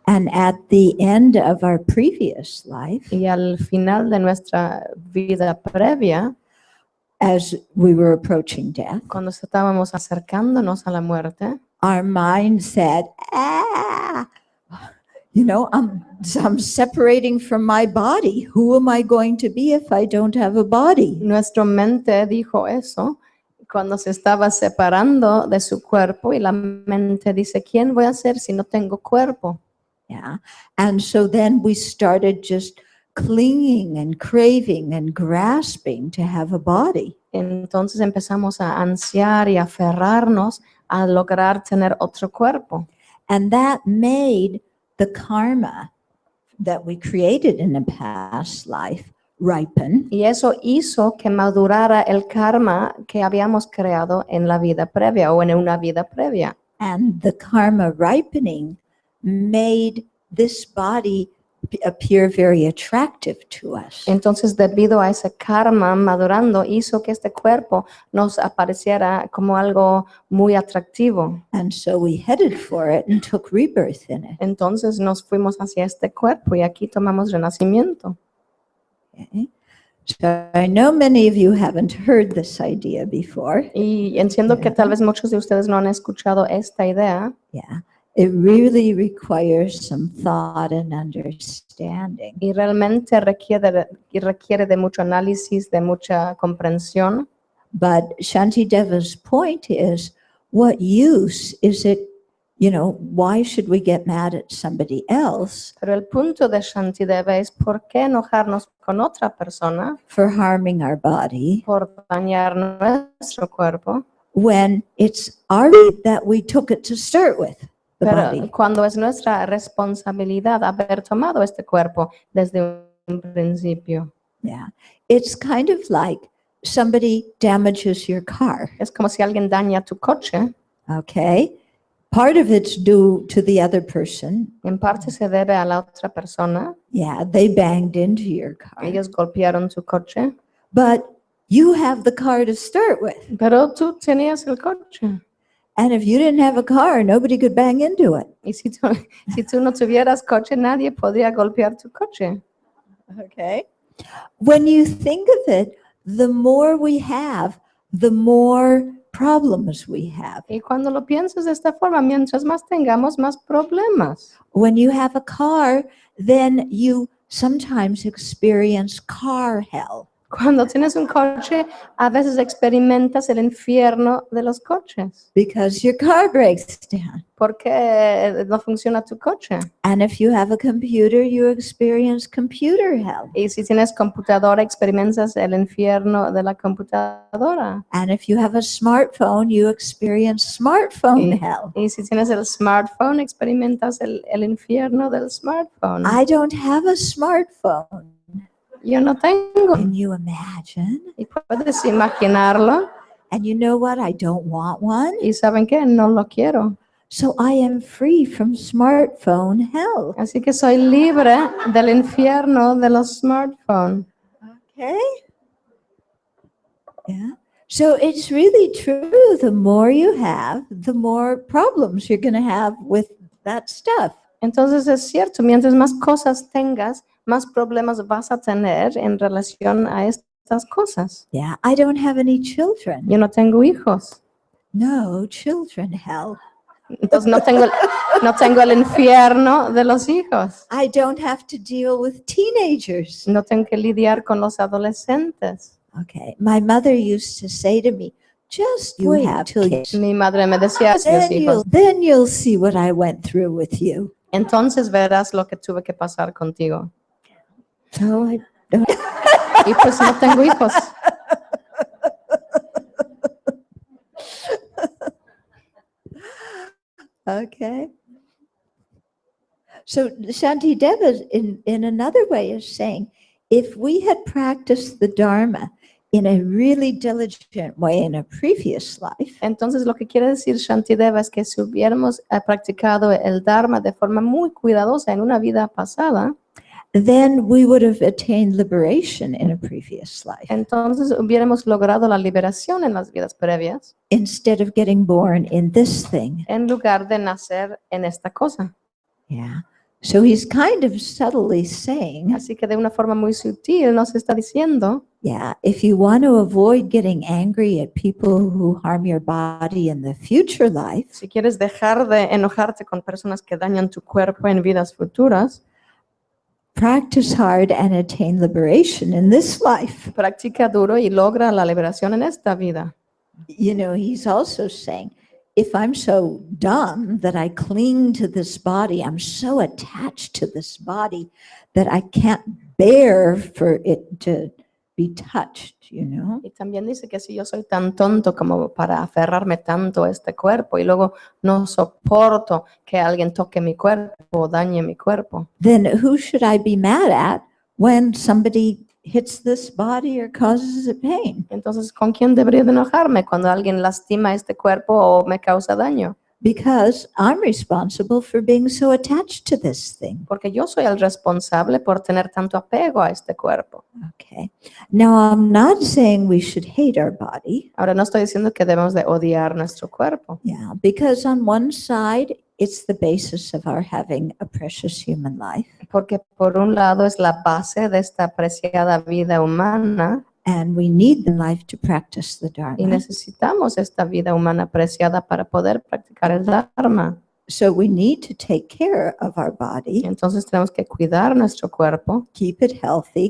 And at the end of our previous life, Y al final de nuestra vida previa, as we were approaching death, cuando estábamos acercándonos a la muerte, our mind said, I'm separating from my body. Who am I going to be if I don't have a body? nuestra mente dijo eso cuando se estaba separando de su cuerpo, y la mente dice, ¿quién voy a ser si no tengo cuerpo? Yeah. And so then we started just clinging and craving and grasping to have a body. Entonces empezamos a ansiar y aferrarnos a lograr tener otro cuerpo. And that made the karma that we created in a past life ripen. Y eso hizo que madurara el karma que habíamos creado en la vida previa o en una vida previa. And the karma ripening made this body appear very attractive to us. Entonces, debido a ese karma madurando, hizo que este cuerpo nos apareciera como algo muy atractivo. And so we headed for it and took rebirth in it. Entonces nos fuimos hacia este cuerpo y aquí tomamos renacimiento. Okay. So I know many of you haven't heard this idea before. Y entiendo que tal vez muchos de ustedes no han escuchado esta idea. Yeah. It really requires some thought and understanding. Y realmente requiere de mucho análisis, de mucha comprensión. But Shantideva's point is, what use is it, why should we get mad at somebody else Pero el punto de Shantideva es por qué enojarnos con otra persona for harming our body por dañar nuestro cuerpo, when it's our body that we took it to start with, the pero body. cuando es nuestra responsabilidad haber tomado este cuerpo desde un principio. Yeah. It's kind of like somebody damages your car, Es como si alguien daña tu coche. okay? Part of it's due to the other person. En parte se debe a la otra persona. Yeah, they banged into your car. Ellos golpearon tu coche. But you have the car to start with. Pero tú tenías el coche. And if you didn't have a car, nobody could bang into it. Y si tú no tuvieras coche, nadie podía golpear tu coche. Okay. When you think of it, the more we have, the more problems we have. Y cuando lo piensas de esta forma, mientras más tengamos, más problemas. When you have a car, then you sometimes experience car hell. Cuando tienes un coche, a veces experimentas el infierno de los coches. Because your car breaks down. Porque no funciona tu coche. And if you have a computer, you experience computer hell. Y si tienes computadora, experimentas el infierno de la computadora. And if you have a smartphone, you experience smartphone hell. Y si tienes el smartphone, experimentas el infierno del smartphone. I don't have a smartphone. Yo no tengo. Can you imagine? Y puedes imaginarlo. And you know what? I don't want one. Y ¿saben qué? No lo quiero. So I am free from smartphone hell. Así que soy libre del infierno de los smartphones. Okay. Yeah. So it's really true. The more you have, the more problems you're going to have with that stuff. Entonces es cierto, mientras más cosas tengas, más problemas vas a tener en relación a estas cosas. Yeah. I don't have any children. Yo no tengo hijos. No children hell. Entonces no tengo el infierno de los hijos. I don't have to deal with teenagers. No tengo que lidiar con los adolescentes. Okay. My mother used to say to me, just You wait have till you, Mi madre me decía, then you'll see what I went through with you. entonces verás lo que tuve que pasar contigo. So I don't. Y pues no tengo hijos. Okay. So Shantideva in another way is saying, if we had practiced the Dharma in a really diligent way in a previous life, Entonces lo que quiere decir Shantideva es que si hubiéramos practicado el Dharma de forma muy cuidadosa en una vida pasada, then we would have attained liberation in a previous life entonces hubiéramos logrado la liberación en las vidas previas instead of getting born in this thing. en lugar de nacer en esta cosa. Yeah. So he's kind of subtly saying, Así que de una forma muy sutil nos está diciendo, yeah, if you want to avoid getting angry at people who harm your body in the future life, si quieres dejar de enojarte con personas que dañan tu cuerpo en vidas futuras, practice hard and attain liberation in this life. practica duro y logra la liberación en esta vida. You know, he's also saying, if I'm so dumb that I cling to this body, I'm so attached to this body that I can't bear for it to be touched, you know? Y también dice que si yo soy tan tonto como para aferrarme tanto a este cuerpo y luego no soporto que alguien toque mi cuerpo o dañe mi cuerpo, Then who should I be mad at when somebody hits this body or causes it pain? entonces ¿con quién debería de enojarme cuando alguien lastima este cuerpo o me causa daño? Because I'm responsible for being so attached to this thing. Porque yo soy el responsable por tener tanto apego a este cuerpo. Okay. Now, I'm not saying we should hate our body. Ahora no estoy diciendo que debemos de odiar nuestro cuerpo, Yeah, because on one side, it's the basis of our having a precious human life. porque por un lado es la base de esta apreciada vida humana And we need the life to practice the y Dharma. necesitamos esta vida humana apreciada para poder practicar el Dharma. So we need to take care of our body, Entonces tenemos que cuidar nuestro cuerpo, keep it healthy,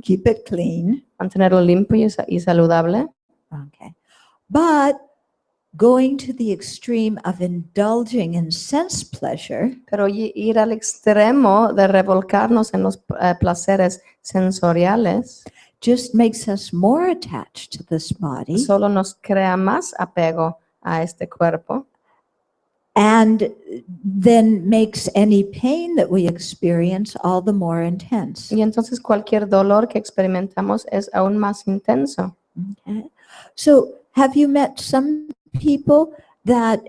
keep it clean. mantenerlo limpio y saludable. Okay. But going to the extreme of indulging in sense pleasure Pero ir al extremo de revolcarnos en los placeres sensoriales just makes us more attached to this body. solo nos crea más apego a este cuerpo and then makes any pain that we experience all the more intense. Y entonces cualquier dolor que experimentamos es aún más intenso. Okay. So have you met some people that,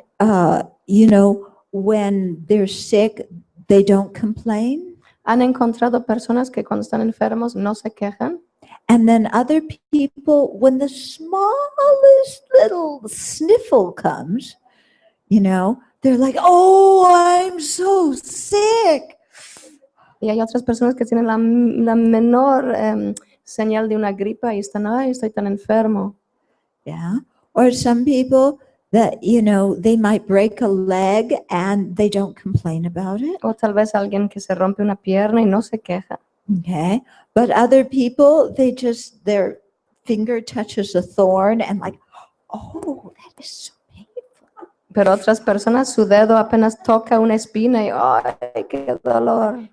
when they're sick, they don't complain? ¿Han encontrado personas que cuando están enfermos no se quejan? And then other people, when the smallest little sniffle comes, they're like, oh, I'm so sick. Y hay otras personas que tienen la menor señal de una gripa y están, ay, estoy tan enfermo. Yeah. Or some people that, they might break a leg and they don't complain about it. O tal vez alguien que se rompe una pierna y no se queja. Okay. But other people, their finger touches a thorn and like, oh, that is so painful. Pero otras personas, su dedo apenas toca una espina y, ay, qué dolor.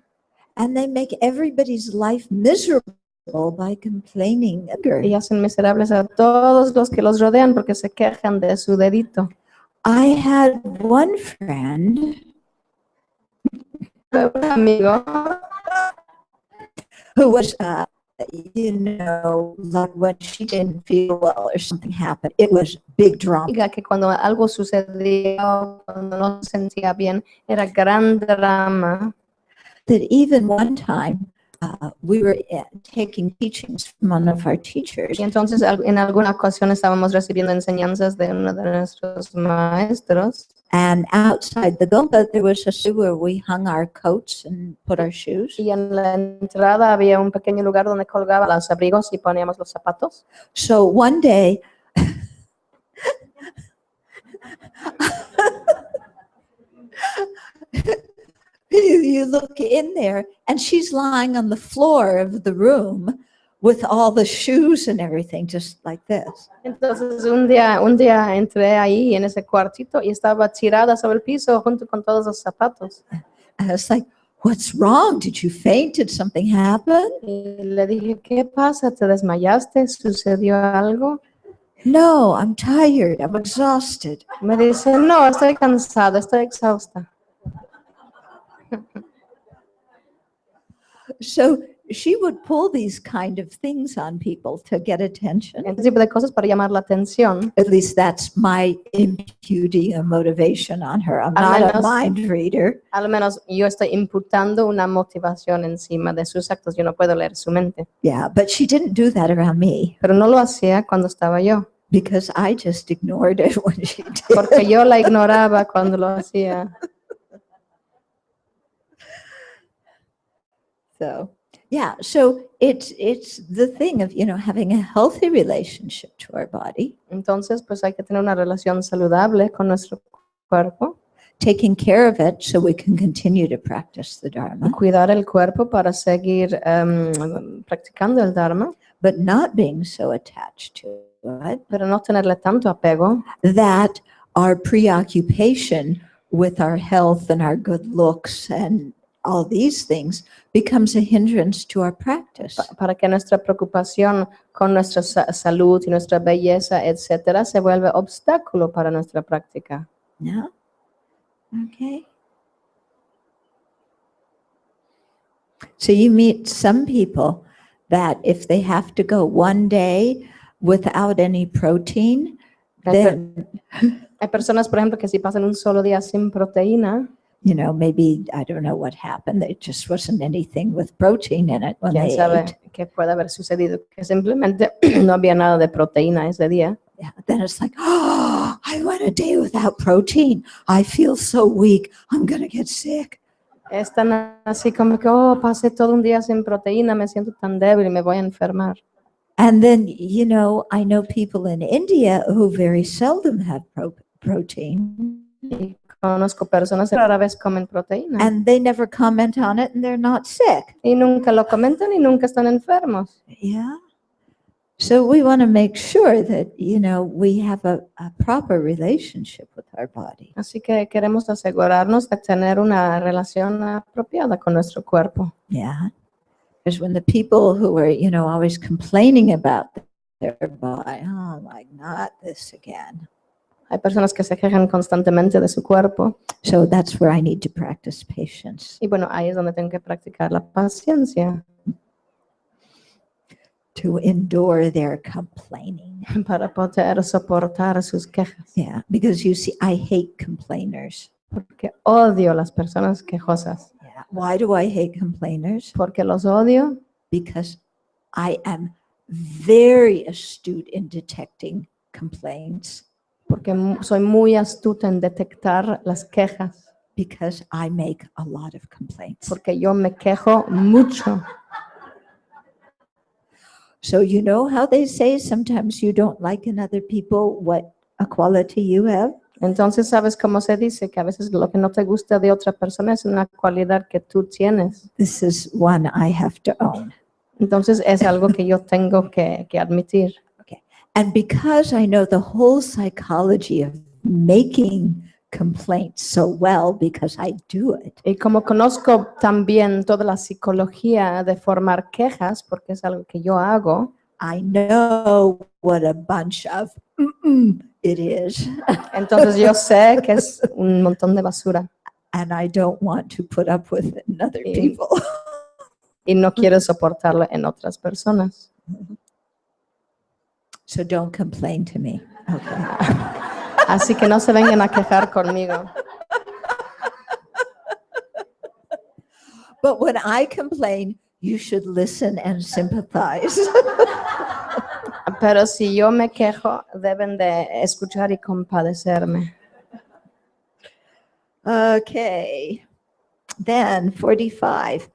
And they make everybody's life miserable by complaining. Y hacen miserables a todos los que los rodean porque se quejan de su dedito. I had one friend Un amigo who was, like when she didn't feel well or something happened, it was big drama. diga que cuando algo sucedió, cuando no se sentía bien, era gran drama. That even one time we were taking teachings from one of our teachers. Y entonces en alguna ocasión estábamos recibiendo enseñanzas de uno de nuestros maestros. And outside the gompa, there was a shoe where we hung our coats and put our shoes. Y en la entrada había un pequeño lugar donde colgaba los abrigos y poníamos los zapatos. So one day, you look in there and she's lying on the floor of the room with all the shoes and everything, just like this. Entonces un día entré ahí en ese cuartito y estaba tirada sobre el piso junto con todos los zapatos. And I was like, what's wrong? Did you faint? Did something happen? Y le dije, ¿qué pasa? ¿Te desmayaste? ¿Sucedió algo? No, I'm tired. I'm exhausted. Me dice, no, estoy cansada, estoy exhausta. So she would pull these kind of things on people to get attention. Este tipo de cosas para llamar la atención. At least that's my imputing a motivation on her. I'm Al not a menos- mind reader. Al menos yo estoy imputando una motivación encima de sus actos. Yo no puedo leer su mente. Yeah, but she didn't do that around me Pero no lo hacía cuando estaba yo. because I just ignored it when she did. Porque yo la ignoraba cuando lo hacía. So, yeah, so it's the thing of, having a healthy relationship to our body, Entonces, pues hay que tener una relación saludable con nuestro cuerpo. taking care of it so we can continue to practice the Dharma, Cuidar el cuerpo para seguir practicando el Dharma. but not being so attached to it Pero no tenerle tanto apego that our preoccupation with our health and our good looks and all these things becomes a hindrance to our practice. para que nuestra preocupación con nuestra salud y nuestra belleza, etcétera, se vuelve obstáculo para nuestra práctica. Yeah? Okay. So you meet some people that if they have to go one day without any protein, then, Hay personas, por ejemplo, que si pasan un solo día sin proteína, maybe, I don't know what happened. There just wasn't anything with protein in it when quién they sabe ate. qué puede haber sucedido, que simplemente no había nada de proteína ese día. Yeah, then it's like, oh, I went a day without protein. I feel so weak. I'm going to get sick. Están así como que, oh, pasé todo un día sin proteína, me siento tan débil y me voy a enfermar. And then, I know people in India who very seldom have protein. Y conozco personas que rara vez comen proteína. And they never comment on it and they're not sick. Y nunca lo comentan y nunca están enfermos. Yeah. So we want to make sure that, we have a proper relationship with our body. Así que queremos asegurarnos de tener una relación apropiada con nuestro cuerpo. Yeah. Because when the people who are, always complaining about their body, oh, like, not this again. Hay personas que se quejan constantemente de su cuerpo. So that's where I need to practice patience. Y bueno, ahí es donde tengo que practicar la paciencia To endure their complaining. para poder soportar sus quejas. Yeah, because you see, I hate complainers. Porque odio las personas quejosas. Yeah. Why do I hate complainers? Porque los odio. Because I am very astute in detecting complaints. Porque soy muy astuta en detectar las quejas. Because I make a lot of complaints. Porque yo me quejo mucho. So you know how they say sometimes you don't like in other people what a quality you have? Entonces, ¿sabes cómo se dice? Que a veces lo que no te gusta de otra persona es una cualidad que tú tienes. This is one I have to own. Entonces, es algo que yo tengo que admitir. Okay. And because I know the whole psychology of making complaints so well because I do it. Y como conozco también toda la psicología de formar quejas, porque es algo que yo hago, I know what a bunch of it is. entonces yo sé que es un montón de basura. And I don't want to put up with it in other Y- people. Y no quiero soportarlo en otras personas. So don't complain to me. Okay. Así que no se vengan a quejar conmigo. But when I complain, you should listen and sympathize. Pero si yo me quejo, deben de escuchar y compadecerme. Okay. Then 45.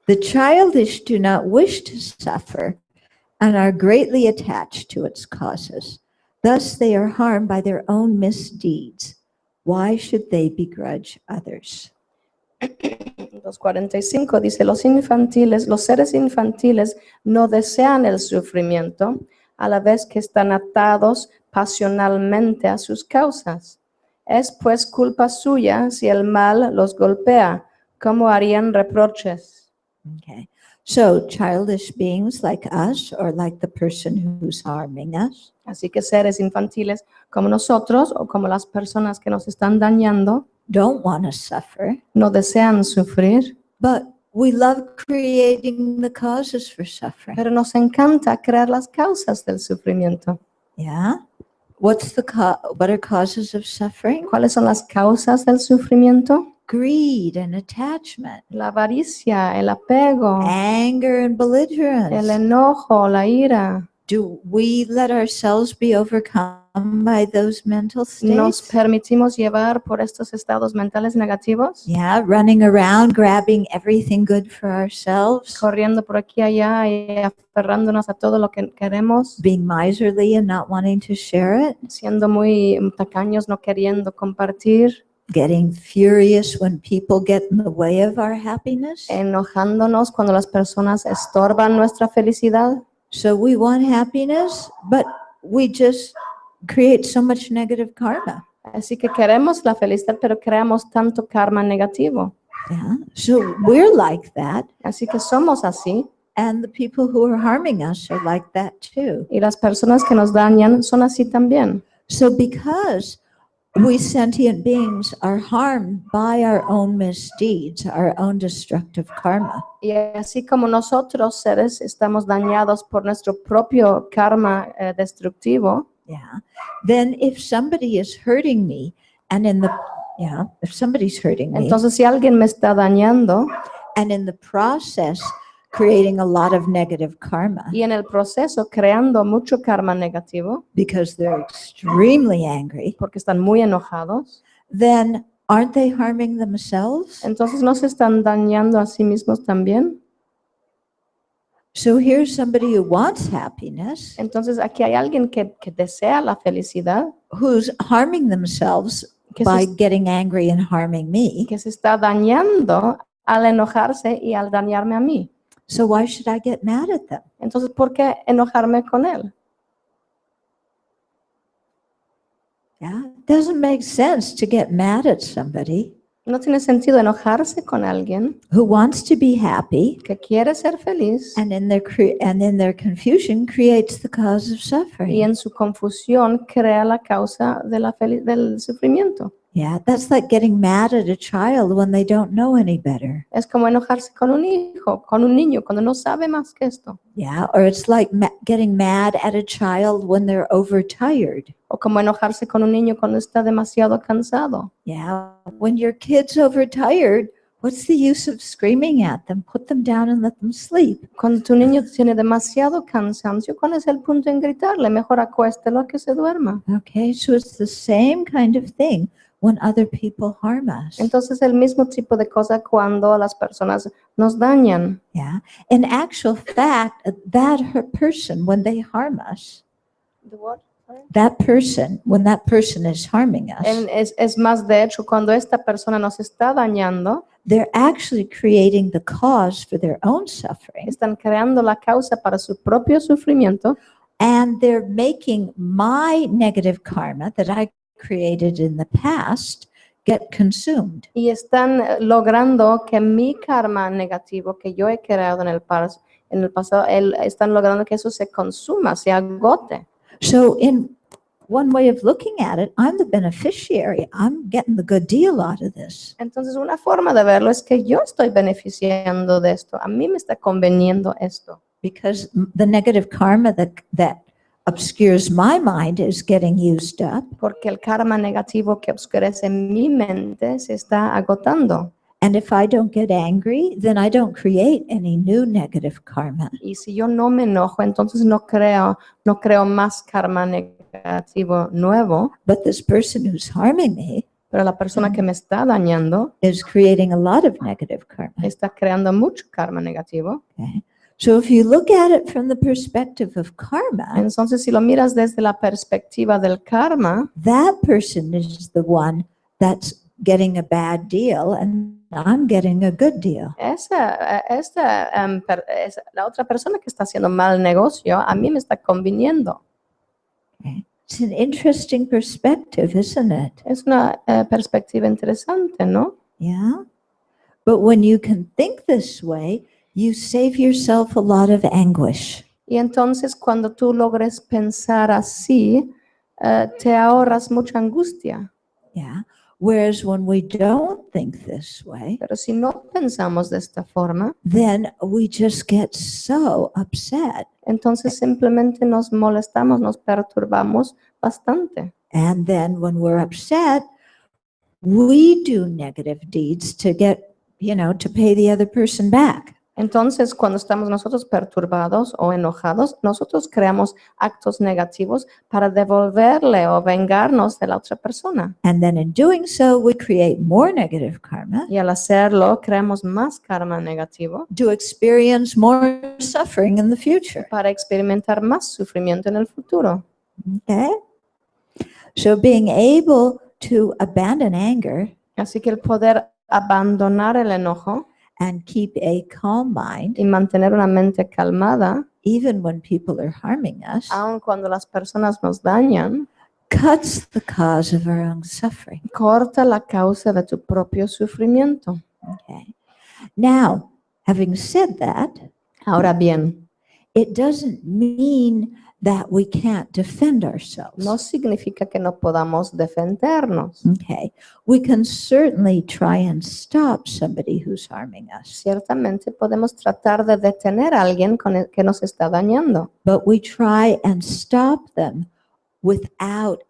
The childish do not wish to suffer and are greatly attached to its causes. Thus they are harmed by their own misdeeds. Why should they begrudge others? Los 45 dice, los seres infantiles no desean el sufrimiento, a la vez que están atados pasionalmente a sus causas. Es pues culpa suya si el mal los golpea, ¿cómo harían reproches? Okay. So childish beings like us or like the person who's harming us, Así que seres infantiles como nosotros o como las personas que nos están dañando don't want to suffer, no desean sufrir, but we love creating the causes for suffering. pero nos encanta crear las causas del sufrimiento. Yeah. What are causes of suffering? ¿Cuáles son las causas del sufrimiento? Greed and attachment, La avaricia, el apego, anger and el belligerence. enojo, la ira. Do we let ourselves be overcome by those mental ¿Nos states? permitimos llevar por estos estados mentales negativos? Yeah, running around, grabbing everything good for ourselves, Corriendo por aquí y allá y aferrándonos a todo lo que queremos, being miserly and not wanting to share it, siendo muy tacaños, no queriendo compartir, getting furious when people get in the way of our happiness. enojándonos cuando las personas estorban nuestra felicidad. So we want happiness, but we just create so much negative karma. Así que queremos la felicidad, pero creamos tanto karma negativo. Yeah. So we're like that, Así que somos así, and the people who are harming us are like that too. y las personas que nos dañan son así también. So because we sentient beings are harmed by our own misdeeds, our own destructive karma, Y así como nosotros seres estamos dañados por nuestro propio karma destructivo, yeah, then if somebody is hurting me, and if somebody's hurting me, entonces si alguien me está dañando and in the process creating a lot of negative karma y en el proceso creando mucho karma negativo, because they're extremely angry, porque están muy enojados, then aren't they harming themselves? entonces no se están dañando a sí mismos también. So here's somebody who wants happiness, Entonces aquí hay alguien que desea la felicidad, who's harming themselves que by se, getting angry and harming me. que se está dañando al enojarse y al dañarme a mí. So why should I get mad at them? Entonces, ¿por qué enojarme con él? Yeah, it doesn't make sense to get mad at somebody. No tiene sentido enojarse con alguien who wants to be happy que quiere ser feliz and in their confusion creates the cause of y suffering. en su confusión crea la causa de del sufrimiento. Yeah, that's like getting mad at a child when they don't know any better. Es como enojarse con un hijo, con un niño, cuando no sabe más que esto. Yeah, or it's like getting mad at a child when they're overtired. O como enojarse con un niño cuando está demasiado cansado. Yeah, when your kid's overtired, what's the use of screaming at them? Put them down and let them sleep. Cuando tu niño tiene demasiado cansancio, ¿cuál es el punto en gritarle? Mejor acuéstelo a que se duerma. Okay, so it's the same kind of thing when other people harm us. Entonces, el mismo tipo de cosa cuando las personas nos dañan. Yeah, in actual fact, person, when they harm us, that person, when that person is harming us, Es más, de hecho, cuando esta persona nos está dañando, they're actually creating the cause for their own suffering. están creando la causa para su propio sufrimiento And they're making my negative karma that I created in the past get consumed. y están logrando que mi karma negativo que yo he creado en el pasado, están logrando que eso se consuma, se agote. So in one way of looking at it, I'm the beneficiary. I'm getting the good deal out of this. Entonces, una forma de verlo es que yo estoy beneficiando de esto. A mí me está conveniendo esto. Because the negative karma that obscures my mind is getting used up. Porque el karma negativo que oscurece mi mente se está agotando. And if I don't get angry, then I don't create any new negative karma. Y si yo no me enojo, entonces no creo más karma negativo nuevo. But this person who's harming me Pero la persona que me está dañando is creating a lot of negative karma. está creando mucho karma negativo. Okay. So if you look at it from the perspective of karma, Entonces, si lo miras desde la perspectiva del karma, that person is the one that's getting a bad deal and I'm getting a good deal. es la otra persona que está haciendo mal negocio, a mí me está conviniendo. Okay. It's an interesting perspective, isn't it? Es una perspectiva interesante, ¿no? Yeah. But when you can think this way, you save yourself a lot of anguish. Y entonces cuando tú logres pensar así, te ahorras mucha angustia. Yeah. Whereas when we don't think this way, Pero si no pensamos de esta forma, then we just get so upset. entonces simplemente nos molestamos, nos perturbamos bastante. And then when we're upset, we do negative deeds to get, to pay the other person back. Entonces, cuando estamos nosotros perturbados o enojados, nosotros creamos actos negativos para devolverle o vengarnos de la otra persona. And then in doing so, we create more negative karma Y al hacerlo, creamos más karma negativo to experience more suffering in the future. para experimentar más sufrimiento en el futuro. Okay? So being able to abandon anger Así que el poder abandonar el enojo and keep a calm mind, y mantener una mente calmada, even when people are harming us, aun cuando las personas nos dañan, cuts the cause of our own suffering. corta la causa de tu propio sufrimiento. Okay. Now, having said that, Ahora bien, it doesn't mean that we can't defend ourselves. no significa que no podamos defendernos. Okay. We can certainly try and stop somebody who's harming us, Ciertamente podemos tratar de detener a alguien que nos está dañando, but we try and stop them without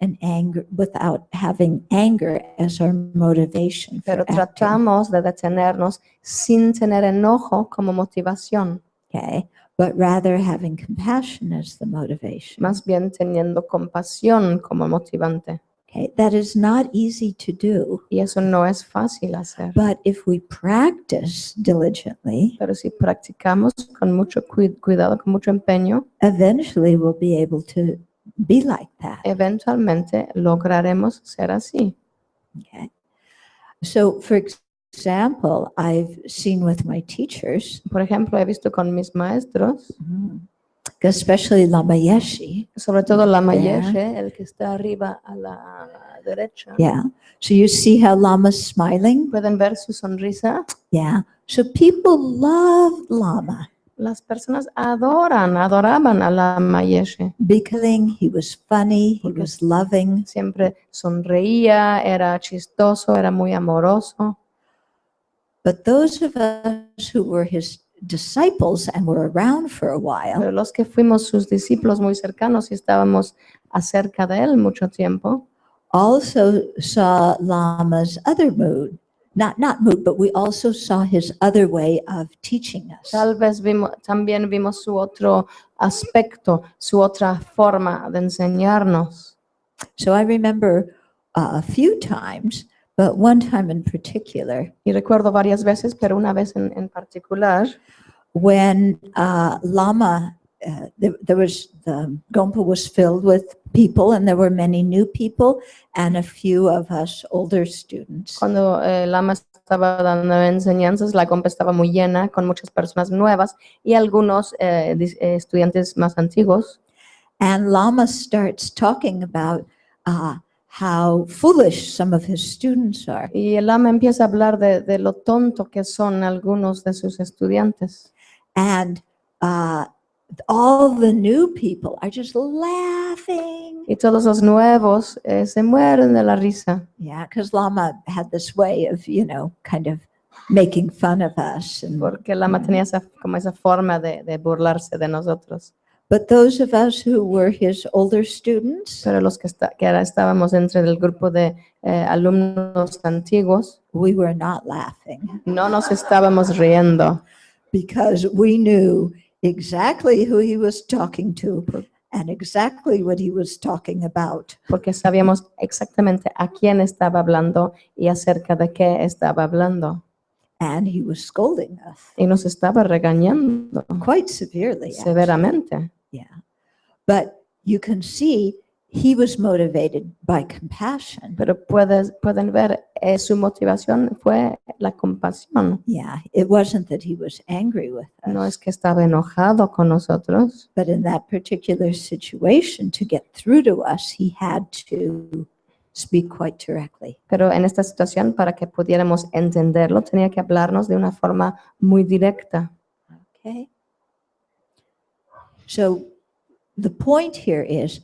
having anger as our motivation for pero acting. tratamos de detenernos sin tener enojo como motivación, Okay. But rather having compassion as the motivation. más bien teniendo compasión como motivante. Okay. That is not easy to do, Y eso no es fácil hacer. but if we practice diligently, Pero si practicamos con mucho cuidado, con mucho empeño, eventually we'll be able to be like that. eventualmente lograremos ser así. Okay. So, for example, I've seen with my teachers, Por ejemplo, he visto con mis maestros especially Lama Yeshe. sobre todo Lama There. Yeshe, el que está arriba a la derecha. Yeah. So you see how Lama's smiling? ¿Pueden ver su sonrisa? Yeah. So people loved Lama Las personas adoraban a Lama Yeshe. because he was funny, he Porque was loving. siempre sonreía, era chistoso, era muy amoroso. But those of us who were his disciples and were around for a while, Pero los que fuimos sus discípulos muy cercanos y estábamos acerca de él mucho tiempo, also saw Lama's other mood. Not mood, but we also saw his other way of teaching us. tal vez también vimos su otro aspecto, su otra forma de enseñarnos. So I remember a few times, but one time in particular, Y recuerdo varias veces, pero una vez en particular, when Lama, there was, the Gompa was filled with people, and there were many new people and a few of us older students. cuando Lama estaba dando enseñanzas, la compa estaba muy llena con muchas personas nuevas y algunos estudiantes más antiguos. And Lama starts talking about how foolish some of his students are. Y el Lama empieza a hablar de lo tonto que son algunos de sus estudiantes. And all the new people are just laughing. Y todos los nuevos se mueren de la risa. Yeah, because Lama had this way of, kind of making fun of us. And, Porque Lama tenía como esa forma de burlarse de nosotros. but those of us who were his older students, Pero los que ahora estábamos entre el grupo de alumnos antiguos, we were not laughing no nos estábamos riendo. because we knew exactly who he was talking to and exactly what he was talking about. Porque sabíamos exactamente a quién estaba hablando y acerca de qué estaba hablando. And he was scolding us Y nos estaba regañando quite severely. actually. severamente. Yeah. But you can see he was motivated by compassion. Pero pueden ver, su motivación fue la compasión. Yeah, it wasn't that he was angry with us. No es que estaba enojado con nosotros, But in that particular situation, to get through to us, he had to speak quite directly. pero en esta situación, para que pudiéramos entenderlo, tenía que hablarnos de una forma muy directa. Okay. So the point here is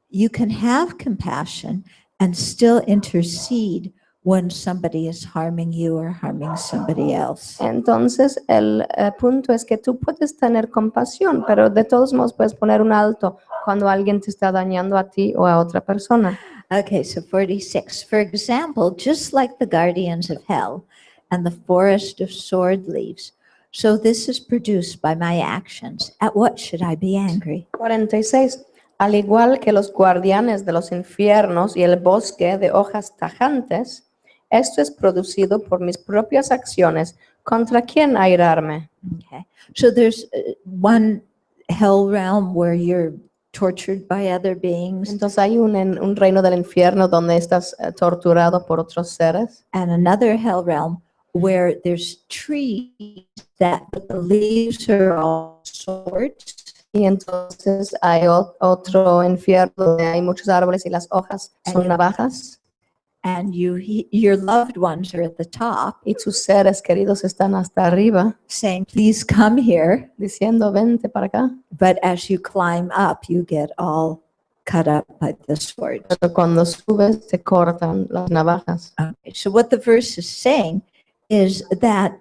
you can have compassion and still intercede when somebody is harming you or harming somebody else. Entonces, el punto es que tú puedes tener compasión, pero de todos modos puedes poner un alto cuando alguien te está dañando a ti o a otra persona. Okay, so 46. For example, just like the guardians of hell and the forest of sword leaves, so this is produced by my actions. At what should I be angry? 46. Al igual que los guardianes de los infiernos y el bosque de hojas tajantes, esto es producido por mis propias acciones. ¿Contra quién airarme? Okay, so there's one hell realm where you're tortured by other beings, Entonces hay un reino del infierno donde estás torturado por otros seres. and another hell realm where there's trees that the leaves are all swords, Y entonces hay otro infierno donde hay muchos árboles y las hojas son navajas. and your loved ones are at the top, Y tus seres queridos están hasta arriba saying, please come here. diciendo, vente para acá. But as you climb up, you get all cut up by the sword. Pero cuando subes te cortan las navajas. Okay, so what the verse is saying is that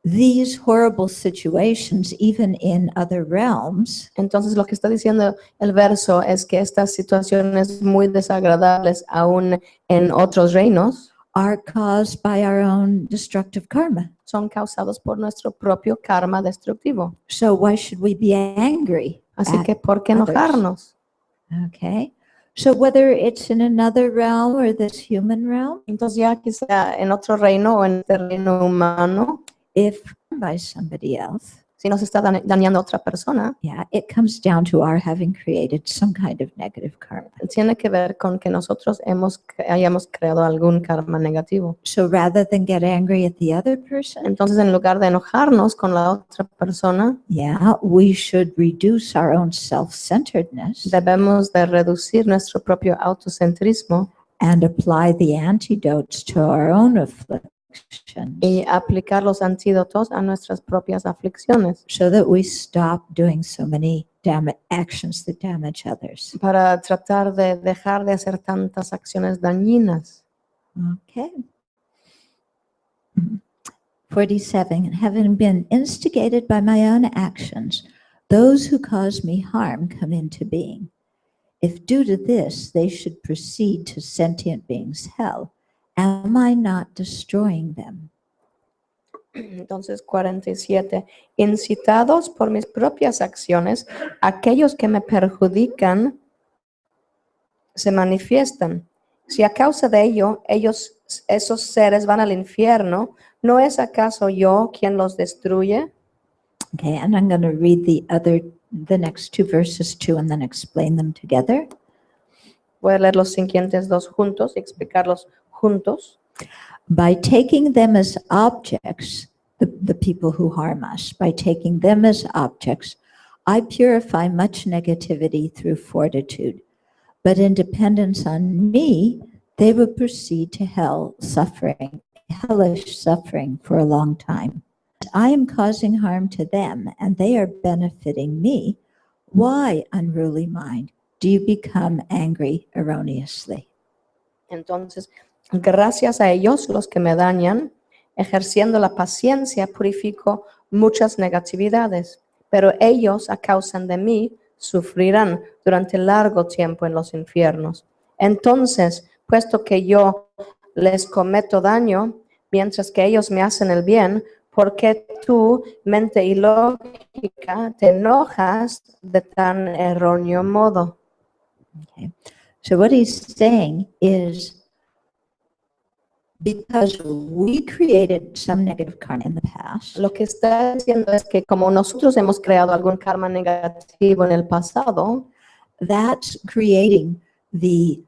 these horrible situations, even in other realms, Entonces lo que está diciendo el verso es que estas situaciones muy desagradables aún en otros reinos are caused by our own destructive karma. son causados por nuestro propio karma destructivo. So why should we be angry? Así at que ¿por qué others? enojarnos? Okay. So whether it's in another realm or this human realm, Entonces ya quizá en otro reino o en este reino humano, if by somebody else, si nos está dañando a otra persona, yeah, it comes down to our having created some kind of negative karma. tiene que ver con que nosotros hayamos creado algún karma negativo. So rather than get angry at the other person, Entonces, en lugar de enojarnos con la otra persona, yeah, we should reduce our own self-centeredness debemos de reducir nuestro propio autocentrismo and apply the antidotes to our own afflictions y aplicar los antídotos a nuestras propias aflicciones so that we stop doing so many actions that damage others. para tratar de dejar de hacer tantas acciones dañinas. Okay. 47, having been instigated by my own actions, those who cause me harm come into being. If due to this they should proceed to sentient beings' hell, am I not destroying them? Entonces, 47. Incitados por mis propias acciones, aquellos que me perjudican se manifiestan. Si a causa de ello, esos seres van al infierno, ¿no es acaso yo quien los destruye? Okay, and I'm going to read the next two verses too and then explain them together. Voy a leer los siguientes dos juntos y explicarlos juntos. By taking them as objects, the people who harm us, by taking them as objects, I purify much negativity through fortitude. But in dependence on me, they will proceed to hellish suffering for a long time. I am causing harm to them, and they are benefiting me. Why, unruly mind, do you become angry erroneously? Entonces, gracias a ellos, los que me dañan, ejerciendo la paciencia, purifico muchas negatividades, pero ellos, a causa de mí, sufrirán durante largo tiempo en los infiernos. Entonces, puesto que yo les cometo daño, mientras que ellos me hacen el bien, ¿por qué tú, mente ilógica, te enojas de tan erróneo modo? Okay. So what he's saying is, because we created some negative karma in the past, Lo que está diciendo es que como nosotros hemos creado algún karma negativo en el pasado, that's creating the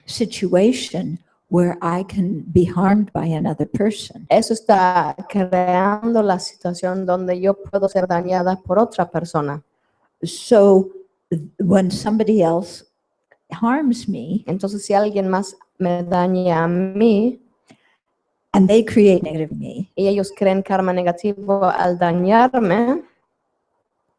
situation where I can be harmed by another person. eso está creando la situación donde yo puedo ser dañada por otra persona. So when somebody else harms me Entonces, si alguien más me daña a mí and they create negative me, y ellos creen karma negativo al dañarme,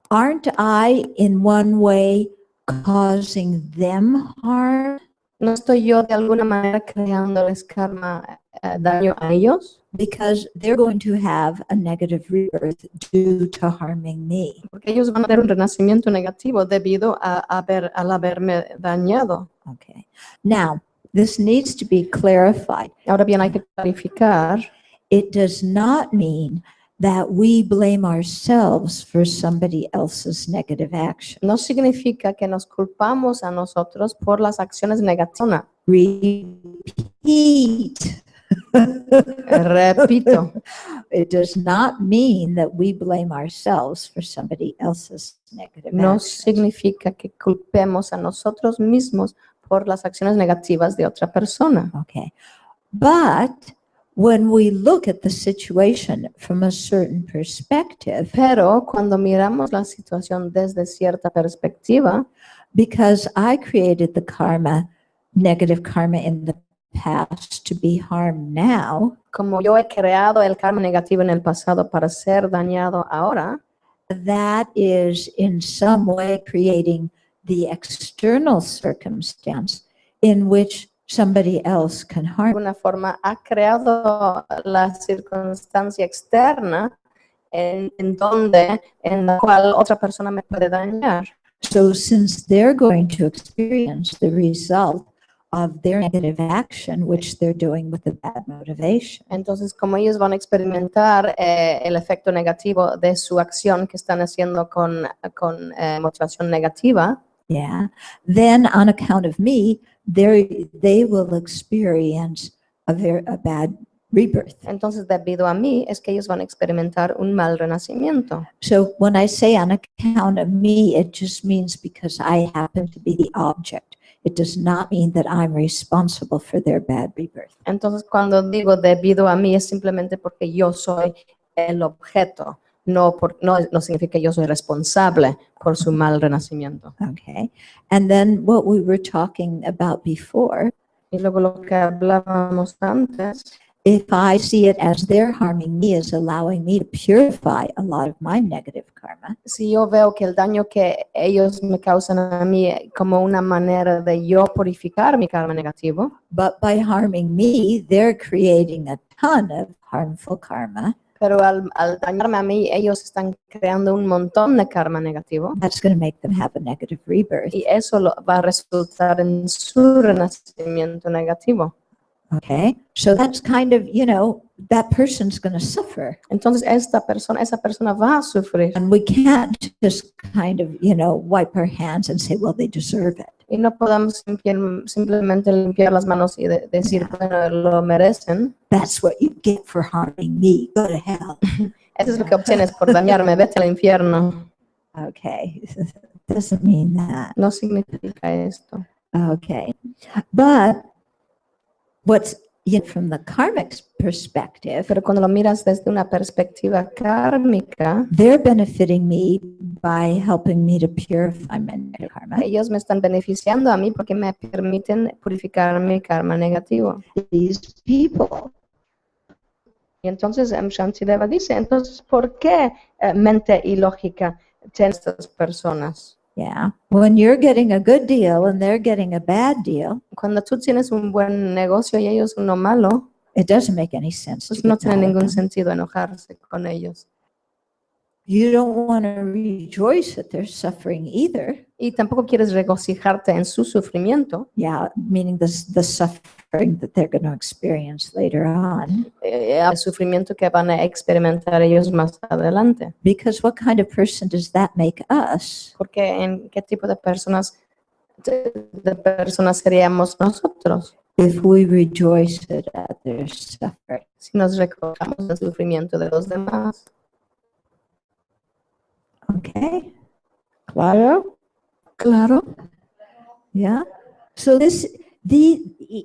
aren't I in one way causing them harm? ¿no estoy yo de alguna manera creándoles karma, daño a ellos? Because they're going to have a negative rebirth due to harming me. Porque ellos van a tener un renacimiento negativo debido al haberme dañado. Okay. Now, this needs to be clarified. Ahora bien, hay que clarificar. It does not mean that we blame ourselves for somebody else's negative action. No significa que nos culpamos a nosotros por las acciones negativas. Repeat. Repito, It does not mean that we blame ourselves for somebody else's negative no actions. significa que culpemos a nosotros mismos por las acciones negativas de otra persona. Okay. But when we look at the situation from a certain perspective, Pero cuando miramos la situación desde cierta perspectiva, because I created the karma, negative karma in the past to be harmed now, como yo he creado el karma negativo en el pasado para ser dañado ahora, that is in some way creating the external circumstance in which somebody else can de harm. alguna forma ha creado la circunstancia externa en la cual otra persona me puede dañar. So since they're going to experience the result of their negative action, which they're doing with a bad motivation, Entonces, como ellos van a experimentar el efecto negativo de su acción que están haciendo con motivación negativa, yeah, then on account of me, they will experience a bad rebirth. Entonces, debido a mí, es que ellos van a experimentar un mal renacimiento. So when I say on account of me, it just means because I happen to be the object. It does not mean that I'm responsible for their bad rebirth. Entonces, cuando digo debido a mí, es simplemente porque yo soy el objeto. No significa que yo soy responsable por su mal renacimiento. Okay. And then what we were talking about before, Y luego lo que hablábamos antes, if I see it as they're harming me, is allowing me to purify a lot of my negative karma. si yo veo que el daño que ellos me causan a mí como una manera de yo purificar mi karma negativo, But by harming me, they're creating a ton of harmful karma. pero al dañarme a mí, ellos están creando un montón de karma negativo. That's going to make them have a negative rebirth. Y eso va a resultar en su renacimiento negativo. Okay. So that's kind of, that person's going to suffer. Entonces esa persona va a sufrir. And we can't just kind of, wipe our hands and say, well, they deserve it. Y no podemos simplemente limpiar las manos y decir, bueno, lo merecen. That's what you get for harming me. Go to hell. Eso es lo que obtienes por dañarme, vete al infierno. Okay. Doesn't mean that. No significa esto. Okay. But what's from the karmic perspective, Pero cuando lo miras desde una perspectiva kármica, they're benefiting me by helping me to purify my negative karma. ellos me están beneficiando a mí porque me permiten purificar mi karma negativo. These people. Y entonces Shantideva dice, entonces, ¿por qué mente y lógica tienen estas personas? Yeah. When you're getting a good deal and they're getting a bad deal, Cuando tú tienes un buen negocio y ellos uno malo, it doesn't make any sense. pues to no get tiene mad at ningún them. sentido enojarse con ellos. You don't want to rejoice that they're suffering either. Y tampoco quieres regocijarte en su sufrimiento, Yeah, meaning the suffering that they're going to experience later on. el sufrimiento que van a experimentar ellos más adelante. Because what kind of person does that make us? Porque ¿en qué tipo de personas seríamos nosotros If we rejoice at others' suffering. si nos recordamos del sufrimiento de los demás? Okay. Claro. Claro. Yeah. So these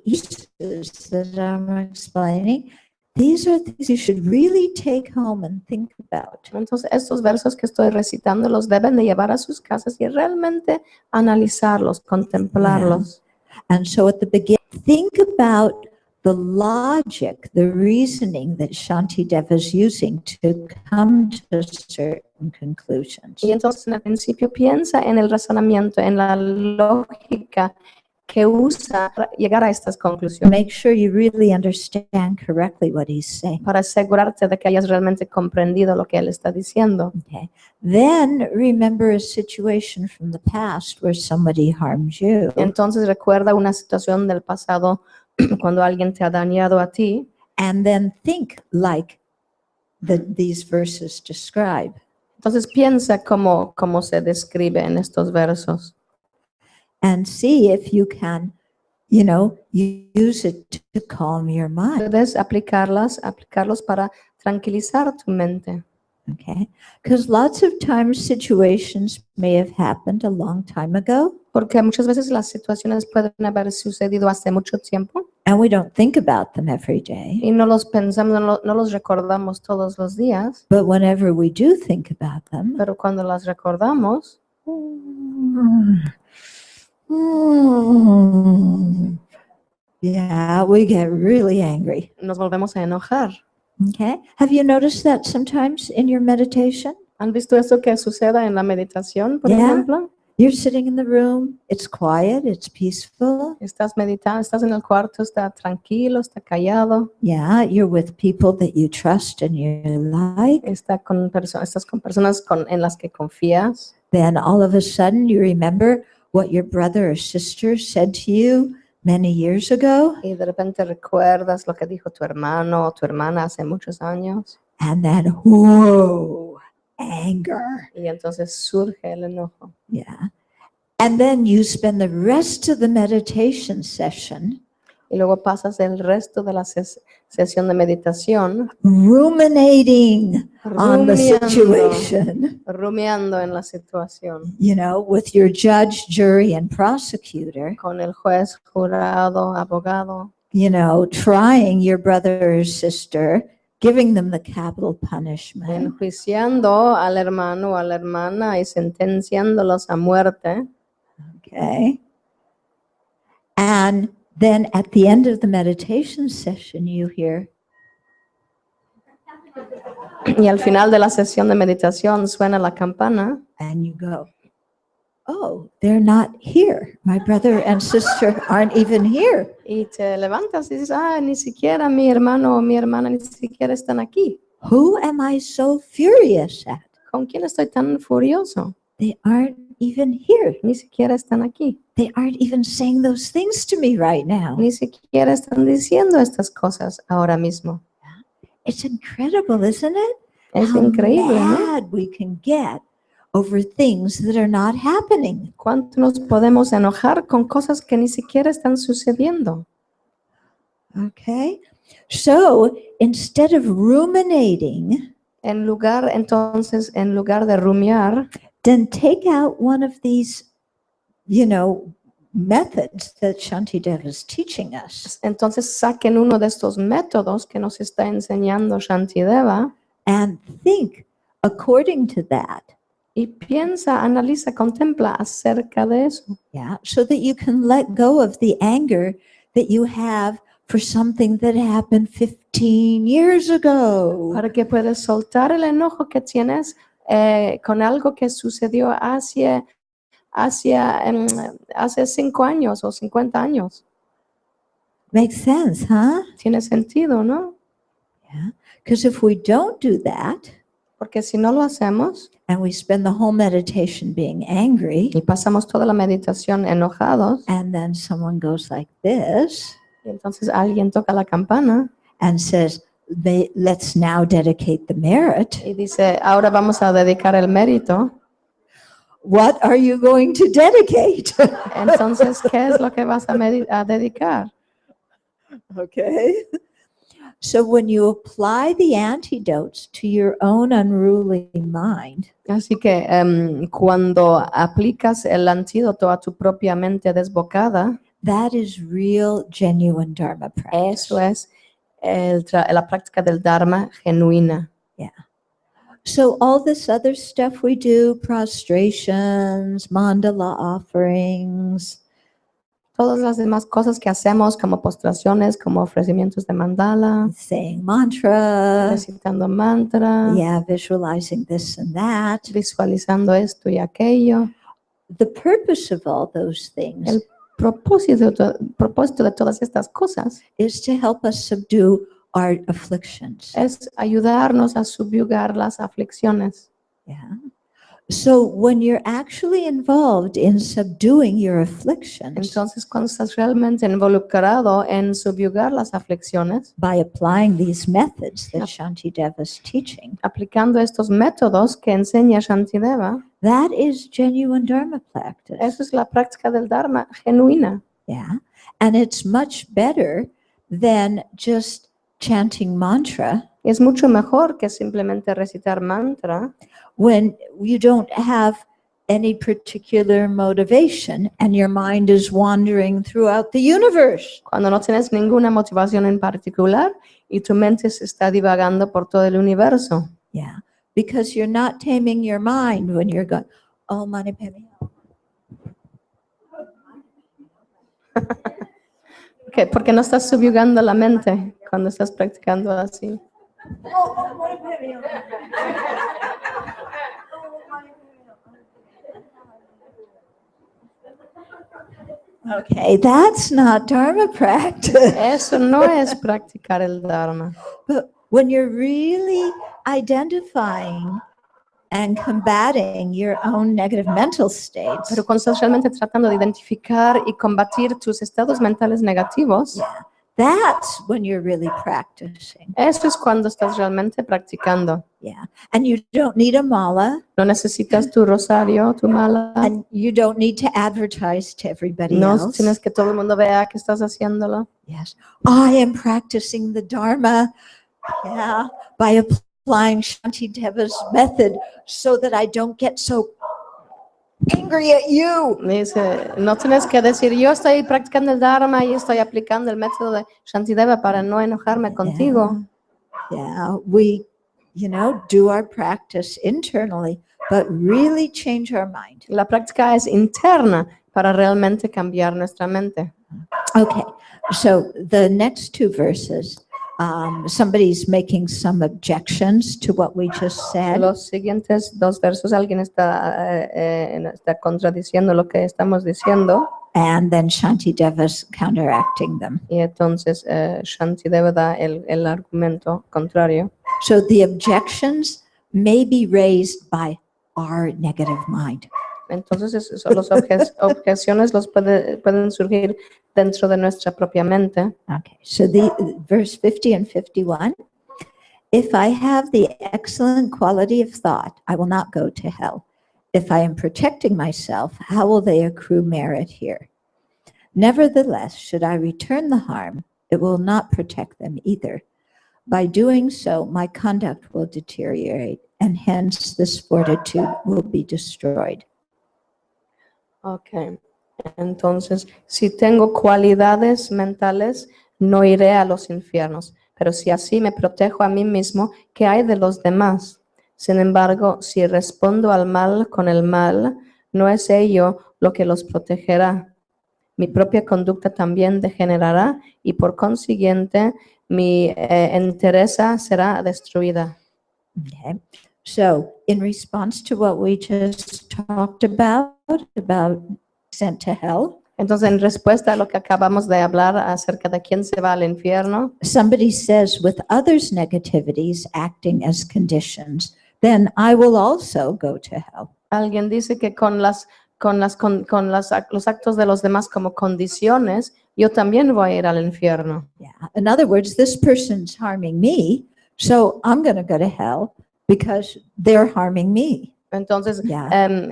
issues that I'm explaining, these are things you should really take home and think about. Entonces estos versos que estoy recitando los deben de llevar a sus casas y realmente analizarlos, contemplarlos. And so at the beginning, think about the logic, the reasoning that Shantideva is using to come to certain conclusions. Y entonces en el principio piensa en el razonamiento, en la lógica que usa para llegar a estas conclusiones, Make sure you really understand correctly what he's saying. para asegurarte de que hayas realmente comprendido lo que él está diciendo. Okay. Then remember a situation from the past where somebody harmed you. Entonces recuerda una situación del pasado cuando alguien te ha dañado a ti And then think like these verses describe. Entonces piensa cómo se describe en estos versos And see if you can, use it to calm your mind. puedes aplicarlos para tranquilizar tu mente. Okay. Because lots of times situations may have happened a long time ago Porque muchas veces las situaciones pueden haber sucedido hace mucho tiempo and we don't think about them every day. y no los pensamos, no los recordamos todos los días, But whenever we do think about them, pero cuando las recordamos, yeah, we get really angry. nos volvemos a enojar. Okay. Have you noticed that sometimes in your meditation? ¿Han visto eso que suceda en la meditación, por Yeah. ejemplo? You're sitting in the room, it's quiet, it's peaceful. Estás meditando, estás en el cuarto, está tranquilo, está callado, Yeah, you're with people that you trust and you like. estás con personas en las que confías. Then all of a sudden you remember what your brother or sister said to you many years ago. Y de repente recuerdas lo que dijo tu hermano o tu hermana hace muchos años. And then, whoa, anger. Y entonces surge el enojo. Yeah. And then you spend the rest of the meditation session Y luego pasas el resto de la sesión de meditación ruminating on the situation, rumiando en la situación, with your judge, jury, and prosecutor, con el juez, jurado, abogado, trying your brother or sister, giving them the capital punishment. enjuiciando al hermano o a la hermana y sentenciándolos a muerte. Okay. And then at the end of the meditation session, you hear, Y al final de la sesión de meditación suena la campana and you go, oh, they're not here. My brother and sister aren't even here. y te levantas y dices, ni siquiera mi hermano o mi hermana ni siquiera están aquí. Who am I so furious at? ¿Con quién estoy tan furioso? They aren't even here. Ni siquiera están aquí. They aren't even saying those things to me right now. Ni siquiera están diciendo estas cosas ahora mismo. It's incredible, isn't it? Es How increíble, ¿no? mad we can get over things that are not happening. ¿Cuánto nos podemos enojar con cosas que ni siquiera están sucediendo? Okay? So, instead of ruminating, En lugar de rumiar, then take out one of these, methods that Shantideva is teaching us. entonces saquen uno de estos métodos que nos está enseñando Shantideva And think according to that. y piensa, analiza, contempla acerca de eso. Yeah, so that you can let go of the anger that you have for something that happened 15 years ago. Para que puedas soltar el enojo que tienes con algo que sucedió hace 5 años o 50 años. Makes sense, huh? Tiene sentido, ¿no? Yeah, because if we don't do that, Porque si no lo hacemos and we spend the whole meditation being angry, y pasamos toda la meditación enojados, and then someone goes like this y entonces alguien toca la campana and says, let's now dedicate the merit. y dice, ahora vamos a dedicar el mérito. What are you going to dedicate? Entonces, ¿qué es lo que vas a dedicar? Okay. So when you apply the antidotes to your own unruly mind, Así que cuando aplicas el antídoto a tu propia mente desbocada, that is real, genuine Dharma practice. eso es la práctica del Dharma genuina. So all this other stuff we do, prostrations, mandala offerings, Todas las demás cosas que hacemos como postraciones, como ofrecimientos de mandala, saying mantra, recitando mantra, visualizing this and that. visualizando esto y aquello. The purpose of all those things El propósito de todas estas cosas is to help us subdue our afflictions. es ayudarnos a subyugar las aflicciones. Yeah. So when you're actually involved in subduing your afflictions Entonces, cuando estás realmente involucrado en subyugar las aflicciones, by applying these methods that Shantideva is teaching, aplicando estos métodos que enseña Shantideva, that is genuine Dharma practice. eso es la práctica del Dharma genuina. Yeah. And it's much better than just chanting mantra Es mucho mejor que simplemente recitar mantra when you don't have any particular motivation and your mind is wandering throughout the universe. cuando no tienes ninguna motivación en particular y tu mente se está divagando por todo el universo. Yeah. Because you're not taming your mind when you're going, oh, mani padme hum. Porque no estás subyugando la mente cuando estás practicando así. Okay, that's not Dharma practice. Eso no es practicar el Dharma. But when you're really identifying and combating your own negative mental states, Pero cuando estás realmente tratando de identificar y combatir tus estados mentales negativos, That's when you're really practicing. Eso es cuando estás realmente practicando. Yeah. And you don't need a mala, No necesitas tu rosario, tu mala. and you don't need to advertise to everybody No else. tienes que todo el mundo vea que estás haciéndolo. Yes. I am practicing the Dharma, yeah, by applying Shantideva's method so that I don't get so angry at you. Dice, no tienes que decir, yo estoy practicando el Dharma y estoy aplicando el método de Shantideva para no enojarme contigo. Yeah, we, do our practice internally, but really change our mind. La práctica es interna para realmente cambiar nuestra mente. Okay, so the next two verses, somebody's making some objections to what we just said. Los siguientes dos versos, alguien está contradiciendo lo que estamos diciendo. And then Shantideva's counteracting them. Y entonces Shantideva da el argumento contrario. So the objections may be raised by our negative mind. Entonces las objeciones pueden surgir dentro de nuestra propia mente. Okay, so the verse 50 and 51. If I have the excellent quality of thought, I will not go to hell. If I am protecting myself, how will they accrue merit here? Nevertheless, should I return the harm, it will not protect them either. By doing so, my conduct will deteriorate, and hence this fortitude will be destroyed. Ok, entonces, si tengo cualidades mentales, no iré a los infiernos, pero si así me protejo a mí mismo, ¿qué hay de los demás? Sin embargo, si respondo al mal con el mal, no es ello lo que los protegerá. Mi propia conducta también degenerará y por consiguiente mi entereza será destruida. Okay. So, in response to what we just talked about sent to hell, Entonces, en respuesta a lo que acabamos de hablar acerca de quién se va al infierno, somebody says, with others' negativities acting as conditions, then I will also go to hell. alguien dice que con los actos de los demás como condiciones, yo también voy a ir al infierno. Yeah. In other words, this person's harming me, so I'm going to go to hell because they're harming me. Entonces, Yeah.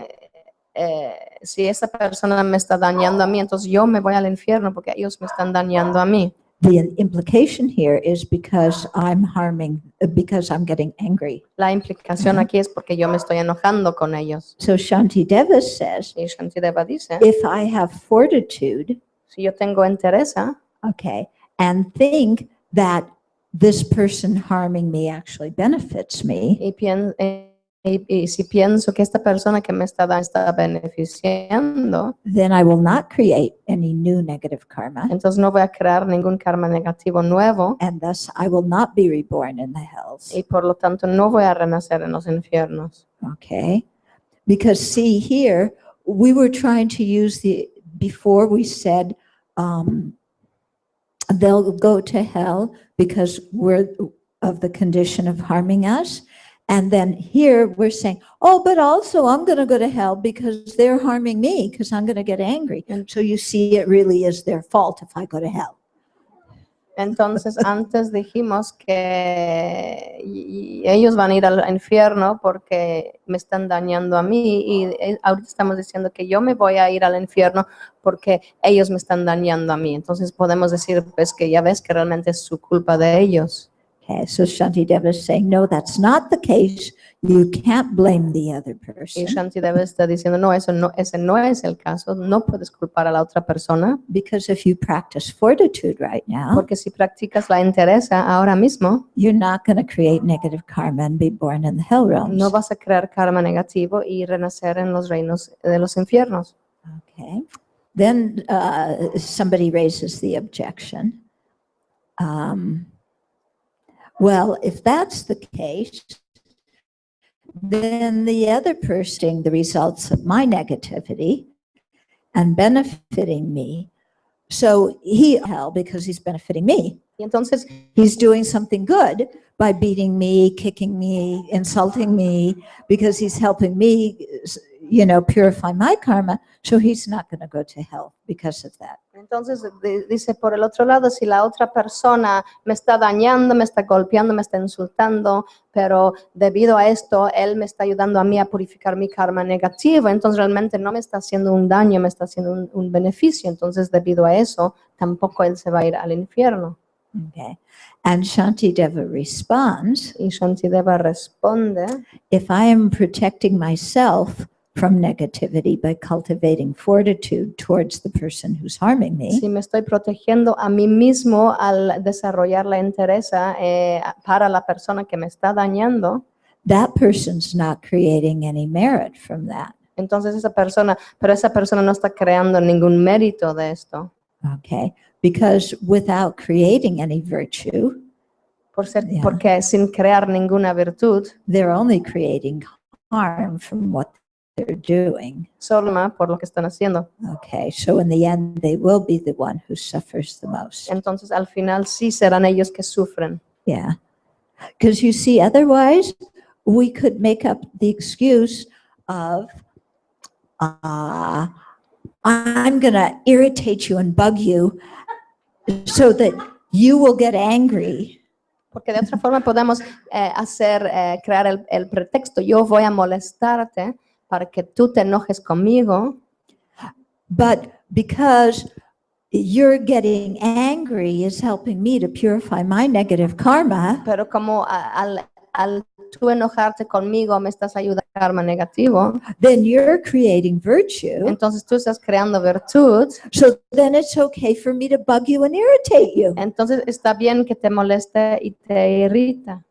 Si esa persona me está dañando a mí, entonces yo me voy al infierno porque ellos me están dañando a mí. The implication here is because I'm getting angry. La implicación aquí es porque yo me estoy enojando con ellos. So Shantideva says, Y Shantideva dice, if I have fortitude, si yo tengo entereza, okay, and think that this person harming me actually benefits me, y si pienso que esta persona que me está beneficiando, then I will not create any new negative karma, entonces no voy a crear ningún karma negativo nuevo and thus I will not be reborn in the hells. y por lo tanto no voy a renacer en los infiernos. Okay, because see here, we were trying to use before we said they'll go to hell because we're of the condition of harming us. And then here we're saying, oh, but also I'm going to go to hell because they're harming me because I'm going to get angry. And so you see, it really is their fault if I go to hell. Entonces, antes dijimos que ellos van a ir al infierno porque me están dañando a mí y ahorita estamos diciendo que yo me voy a ir al infierno porque ellos me están dañando a mí. Entonces podemos decir pues que ya ves que realmente es su culpa de ellos. Okay, so Shantideva is saying, no, that's not the case. You can't blame the other person. Y Shantideva está diciendo, no, ese no es el caso. No puedes culpar a la otra persona. Because if you practice fortitude right now, porque si practicas la entereza ahora mismo, you're not going to create negative karma and be born in the hell realms. No vas a crear karma negativo y renacer en los reinos de los infiernos. Okay. Then somebody raises the objection. Well, if that's the case, then the other person, the results of my negativity and benefiting me, so he hell because he's benefiting me. Y entonces, he's doing something good by beating me, kicking me, insulting me, because he's helping me, purify my karma, so he's not going to go to hell because of that. Entonces dice, por el otro lado, si la otra persona me está dañando, me está golpeando, me está insultando, pero debido a esto, él me está ayudando a mí a purificar mi karma negativo, entonces realmente no me está haciendo un daño, me está haciendo un beneficio, entonces debido a eso, tampoco él se va a ir al infierno. Okay. And Shantideva responds, Y Shantideva responde, if I am protecting myself from negativity by cultivating fortitude towards the person who's harming me, si me estoy protegiendo a mí mismo al desarrollar la entereza para la persona que me está dañando, that person's not creating any merit from that. entonces esa persona no está creando ningún mérito de esto. Okay, because without creating any virtue, Yeah. Porque sin crear ninguna virtud, they're only creating harm from what they're doing. solo por lo que están haciendo. Okay, so in the end, they will be the one who suffers the most. Entonces al final sí serán ellos que sufren. Yeah, because you see, otherwise, we could make up the excuse of, I'm going to irritate you and bug you so that you will get angry. Porque de otra forma podemos crear el pretexto, yo voy a molestarte para que tú te enojes conmigo. But because you're getting angry is helping me to purify my negative karma, Pero como al tú enojarte conmigo me estás ayudando a karma negativo, then you're creating virtue. entonces tú estás creando virtud, So then it's okay for me to bug you and irritate you. entonces está bien que te moleste y te irrita.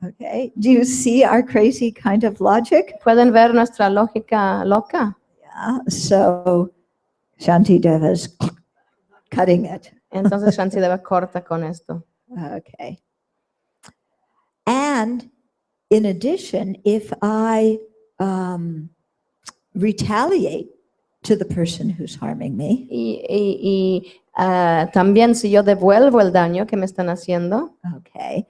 Okay, do you see our crazy kind of logic? ¿Pueden ver nuestra lógica loca? Yeah, so Shantideva's cutting it. Entonces Shantideva corta con esto. Okay. And in addition, if I retaliate to the person who's harming me, También si yo devuelvo el daño que me están haciendo, okay,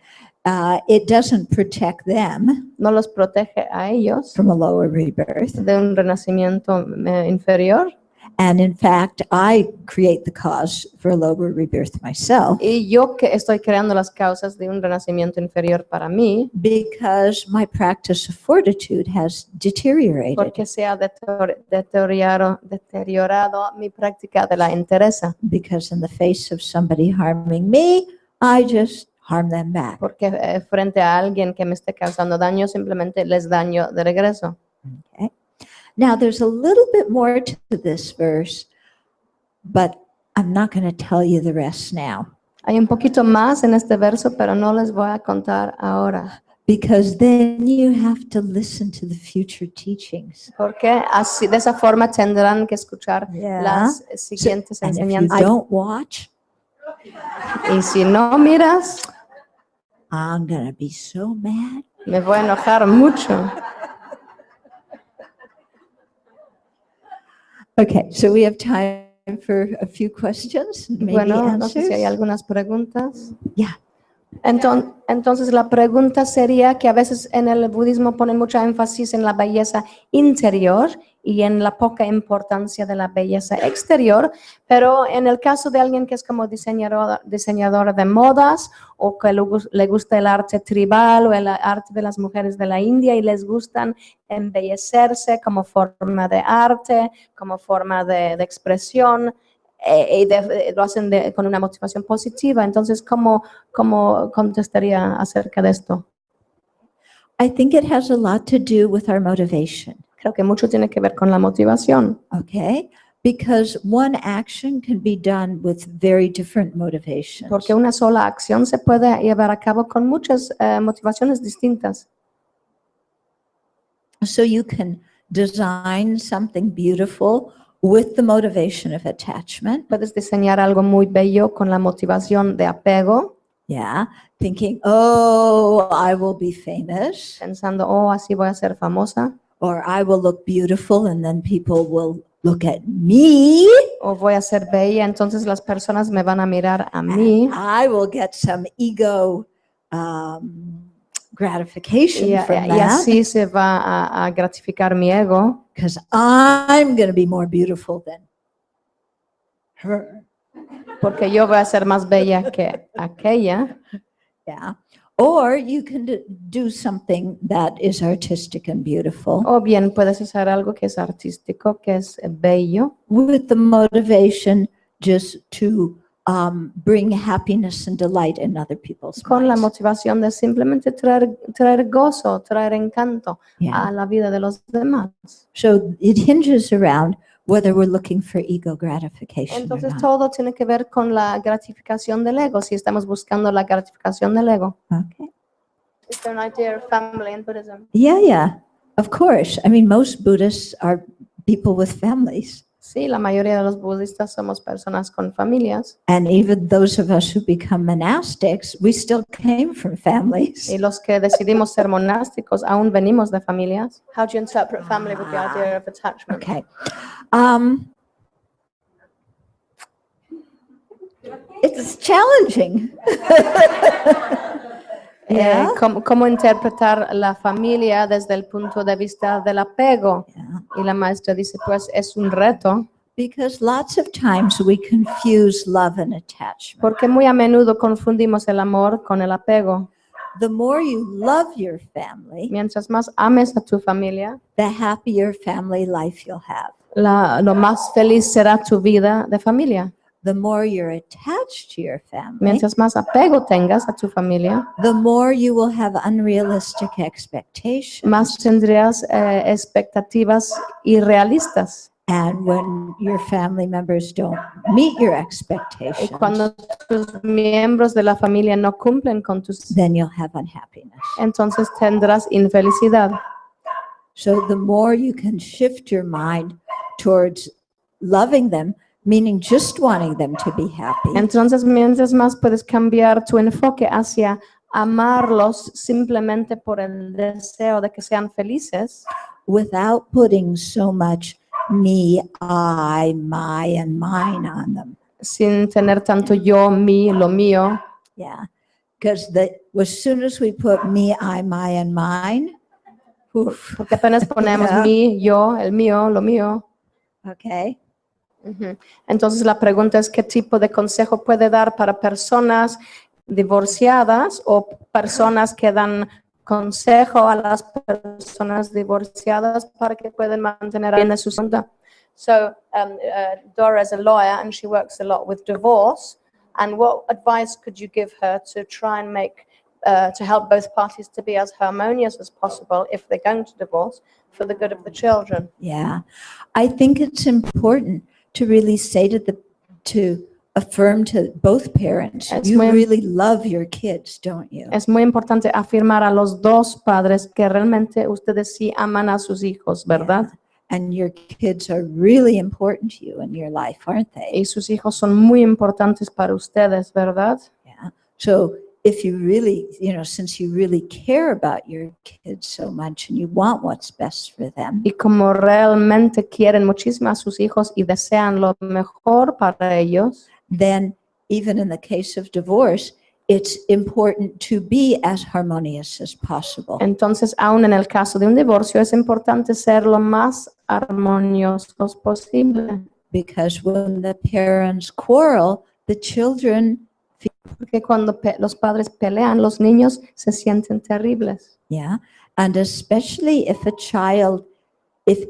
it doesn't protect them no los protege a ellos from a lower rebirth. de un renacimiento inferior. And in fact, I create the cause for a lower rebirth myself Y yo que estoy creando las causas de un renacimiento inferior para mí, because my practice of fortitude has deteriorated. porque se ha deteriorado mi práctica de la entereza. Because in the face of somebody harming me, I just harm them back. Porque frente a alguien que me esté causando daño, simplemente les daño de regreso. Okay. Now, there's a little bit more to this verse, but I'm not going to tell you the rest now. Hay un poquito más en este verso, pero no les voy a contar ahora. Because then you have to listen to the future teachings. Porque así, de esa forma tendrán que escuchar las siguientes And if you enseñanzas. don't watch, Y si no miras, I'm going to be so mad. me voy a enojar mucho. Okay, so we have time for a few questions, maybe Bueno, no sé answers. si hay algunas preguntas. Yeah. Entonces la pregunta sería que a veces en el budismo ponen mucha énfasis en la belleza interior y en la poca importancia de la belleza exterior, pero en el caso de alguien que es como diseñador de modas o que le gusta el arte tribal o el arte de las mujeres de la India y les gustan embellecerse como forma de arte, como forma de expresión, lo hacen con una motivación positiva. Entonces, ¿cómo contestaría acerca de esto? I think it has a lot to do with our motivation. Creo que mucho tiene que ver con la motivación. Okay, because one action can be done with very different motivations. Porque una sola acción se puede llevar a cabo con muchas motivaciones distintas. So you can design something beautiful with the motivation of attachment. Puedes diseñar algo muy bello con la motivación de apego, Yeah, thinking, oh, I will be famous, pensando, oh, así voy a ser famosa, or I will look beautiful and then people will look at me. o voy a ser bella, entonces las personas me van a mirar a mí. I will get some ego gratification from y that así se va a gratificar mi ego, because I'm going to be more beautiful than her. porque yo voy a ser más bella que aquella. Yeah. Or you can do something that is artistic and beautiful O bien puedes hacer algo que es artístico, que es bello, with the motivation just to bring happiness and delight in other people's con la minds. motivación de simplemente traer gozo, traer encanto Yeah. a la vida de los demás. So it hinges around whether we're looking for ego gratification or Entonces not. todo tiene que ver con la gratificación del ego, si estamos buscando la gratificación del ego. Okay. Is there an idea of family in Buddhism? Yeah. Of course. I mean, most Buddhists are people with families. Sí, la mayoría de los budistas somos personas con familias. And even those of us who become monastics, we still came from families. Y los que decidimos ser monásticos aún venimos de familias. How do you interpret family with the idea of attachment? Okay. It's challenging. Yeah. ¿Cómo interpretar la familia desde el punto de vista del apego? Yeah. Y la maestra dice, pues es un reto, Because lots of times we confuse love and attachment. porque muy a menudo confundimos el amor con el apego. The more you love your family, Mientras más ames a tu familia, the happier family life you'll have. lo más feliz será tu vida de familia. The more you're attached to your family, Mientras más apego tengas a tu familia, the more you will have unrealistic expectations. más tendrías expectativas irrealistas. And when your family members don't meet your Y expectations, cuando tus miembros de la familia no cumplen con tus, then you'll have unhappiness. entonces tendrás infelicidad. So the more you can shift your mind towards loving them, meaning just wanting them to be happy, Entonces, mientras más puedes cambiar tu enfoque hacia amarlos simplemente por el deseo de que sean felices, without putting so much me, I, my, and mine on them. sin tener tanto yo, mí, lo mío. Yeah. Because as soon as we put me, I, my, and mine, oof, Porque apenas ponemos Yeah. mí, yo, el mío, lo mío. okay. Ujú. Entonces la pregunta es qué tipo de consejo puede dar para personas divorciadas o personas que dan consejo a las personas divorciadas para que puedan mantener bien su vida. So Dora is a lawyer and she works a lot with divorce. And what advice could you give her to try and make to help both parties to be as harmonious as possible if they're going to divorce for the good of the children? Yeah. I think it's important to really say to affirm to both parents, Es you muy- really love your kids, don't you? Es muy importante afirmar a los dos padres que realmente ustedes sí aman a sus hijos, ¿verdad? Yeah. And your kids are really important to you in your life, aren't they? Y sus hijos son muy importantes para ustedes, ¿verdad? Yeah. So if you really, since you really care about your kids so much and you want what's best for them, Y como realmente quieren muchísimo a sus hijos y desean lo mejor para ellos, then even in the case of divorce, it's important to be as harmonious as possible. entonces aún en el caso de un divorcio es importante ser lo más armoniosos posible. Because when the parents quarrel, the children, Porque cuando los padres pelean, los niños se sienten terribles. yeah, and especially if a child, if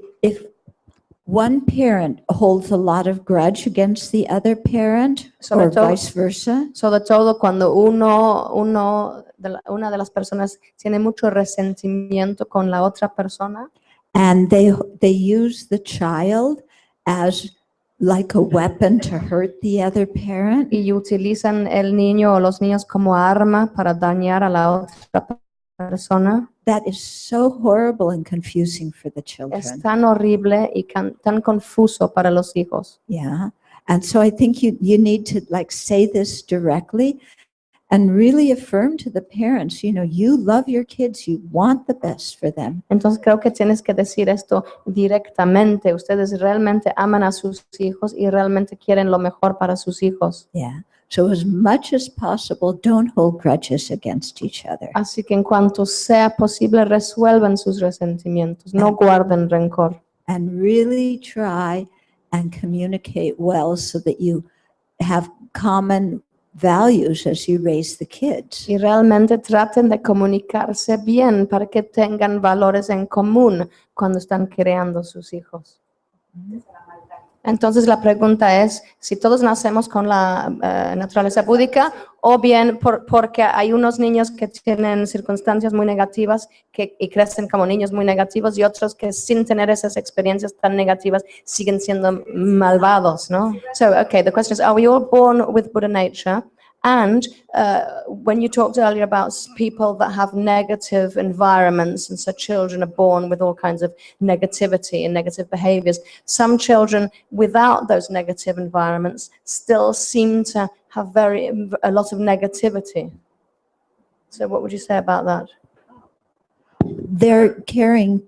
one parent holds a lot of grudge against the other parent, Sobre or todo- vice versa, Sobre todo cuando una de las personas tiene mucho resentimiento con la otra persona and they use the child as like a weapon to hurt the other parent, y utilizan el niño o los niños como arma para dañar a la otra persona, that is so horrible and confusing for the es children. tan horrible y tan confuso para los hijos. Yeah. And so I think you need to like say this directly and really affirm to the parents, you love your kids, you want the best for them. Entonces creo que tienes que decir esto directamente. Ustedes realmente aman a sus hijos y realmente quieren lo mejor para sus hijos. Yeah. So as much as possible, don't hold grudges against each other. Así que en cuanto sea posible, resuelvan sus resentimientos, no guarden rencor. And really try and communicate well so that you have common values as you raise the kids. Y realmente traten de comunicarse bien para que tengan valores en común cuando están creando sus hijos. Entonces la pregunta es si todos nacemos con la naturaleza búdica o bien porque hay unos niños que tienen circunstancias muy negativas y crecen como niños muy negativos y otros que sin tener esas experiencias tan negativas siguen siendo malvados, ¿no? So, okay, the question is, are we all born with Buddha nature? And when you talked earlier about people that have negative environments, and so children are born with all kinds of negativity and negative behaviors, some children without those negative environments still seem to have a lot of negativity. So what would you say about that? They're carrying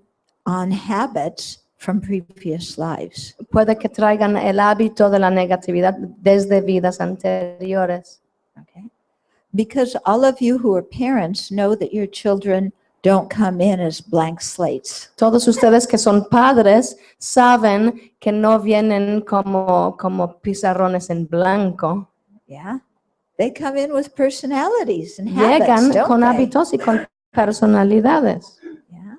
on habits from previous lives. Puede que traigan el hábito de la negatividad desde vidas anteriores. Okay. Because all of you who are parents know that your children don't come in as blank slates. Todos ustedes que son padres saben que no vienen como pizarrones en blanco. Yeah. They come in with personalities and habits, Llegan don't con they? hábitos y con personalidades. Yeah.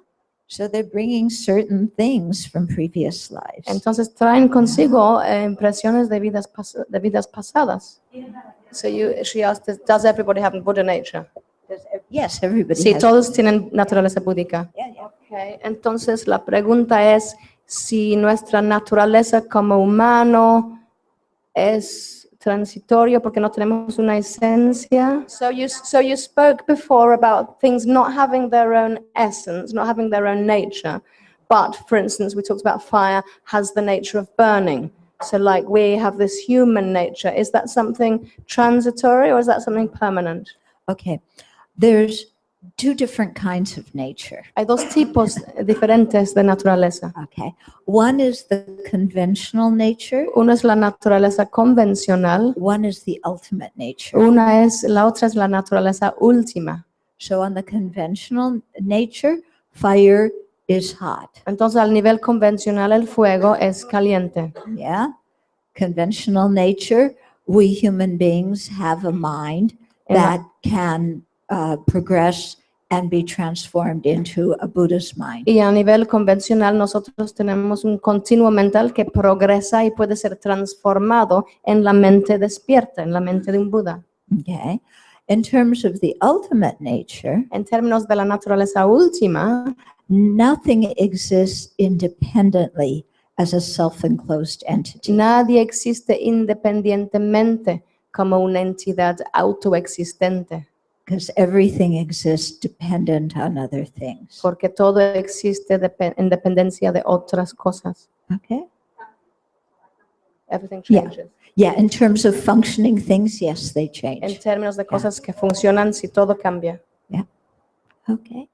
So they're bringing certain things from previous lives. Entonces traen consigo impresiones de vidas pasadas. So she asked, does everybody have Buddha nature? Yes, everybody Sí, has. todos tienen naturaleza búdica. Yeah, yeah. Okay. Entonces la pregunta es si nuestra naturaleza como humano es transitorio porque no tenemos una esencia. So you spoke before about things not having their own essence, not having their own nature. But for instance, we talked about fire has the nature of burning. So like we have this human nature. Is that something transitory or is that something permanent? Okay. There's two different kinds of nature. Hay dos tipos diferentes de naturaleza. Okay. One is the conventional nature. Uno es la naturaleza convencional. One is the ultimate nature. La otra es la naturaleza última. So on the conventional nature, fire is hot. Entonces al nivel convencional el fuego es caliente. Yeah. Conventional nature, we human beings have a mind that can progress and be transformed into a Buddha's mind. Y a nivel convencional nosotros tenemos un continuo mental que progresa y puede ser transformado en la mente despierta, en la mente de un Buda. Okay. In terms of the ultimate nature, En términos de la naturaleza última, nothing exists independently as a self-enclosed entity. nadie existe independientemente como una entidad autoexistente, Because everything exists dependent on other things. porque todo existe en dependencia de otras cosas. Okay. Everything Yeah. changes. Yeah, in terms of functioning things, yes, they En change. términos de cosas que funcionan, si todo cambia. Okay.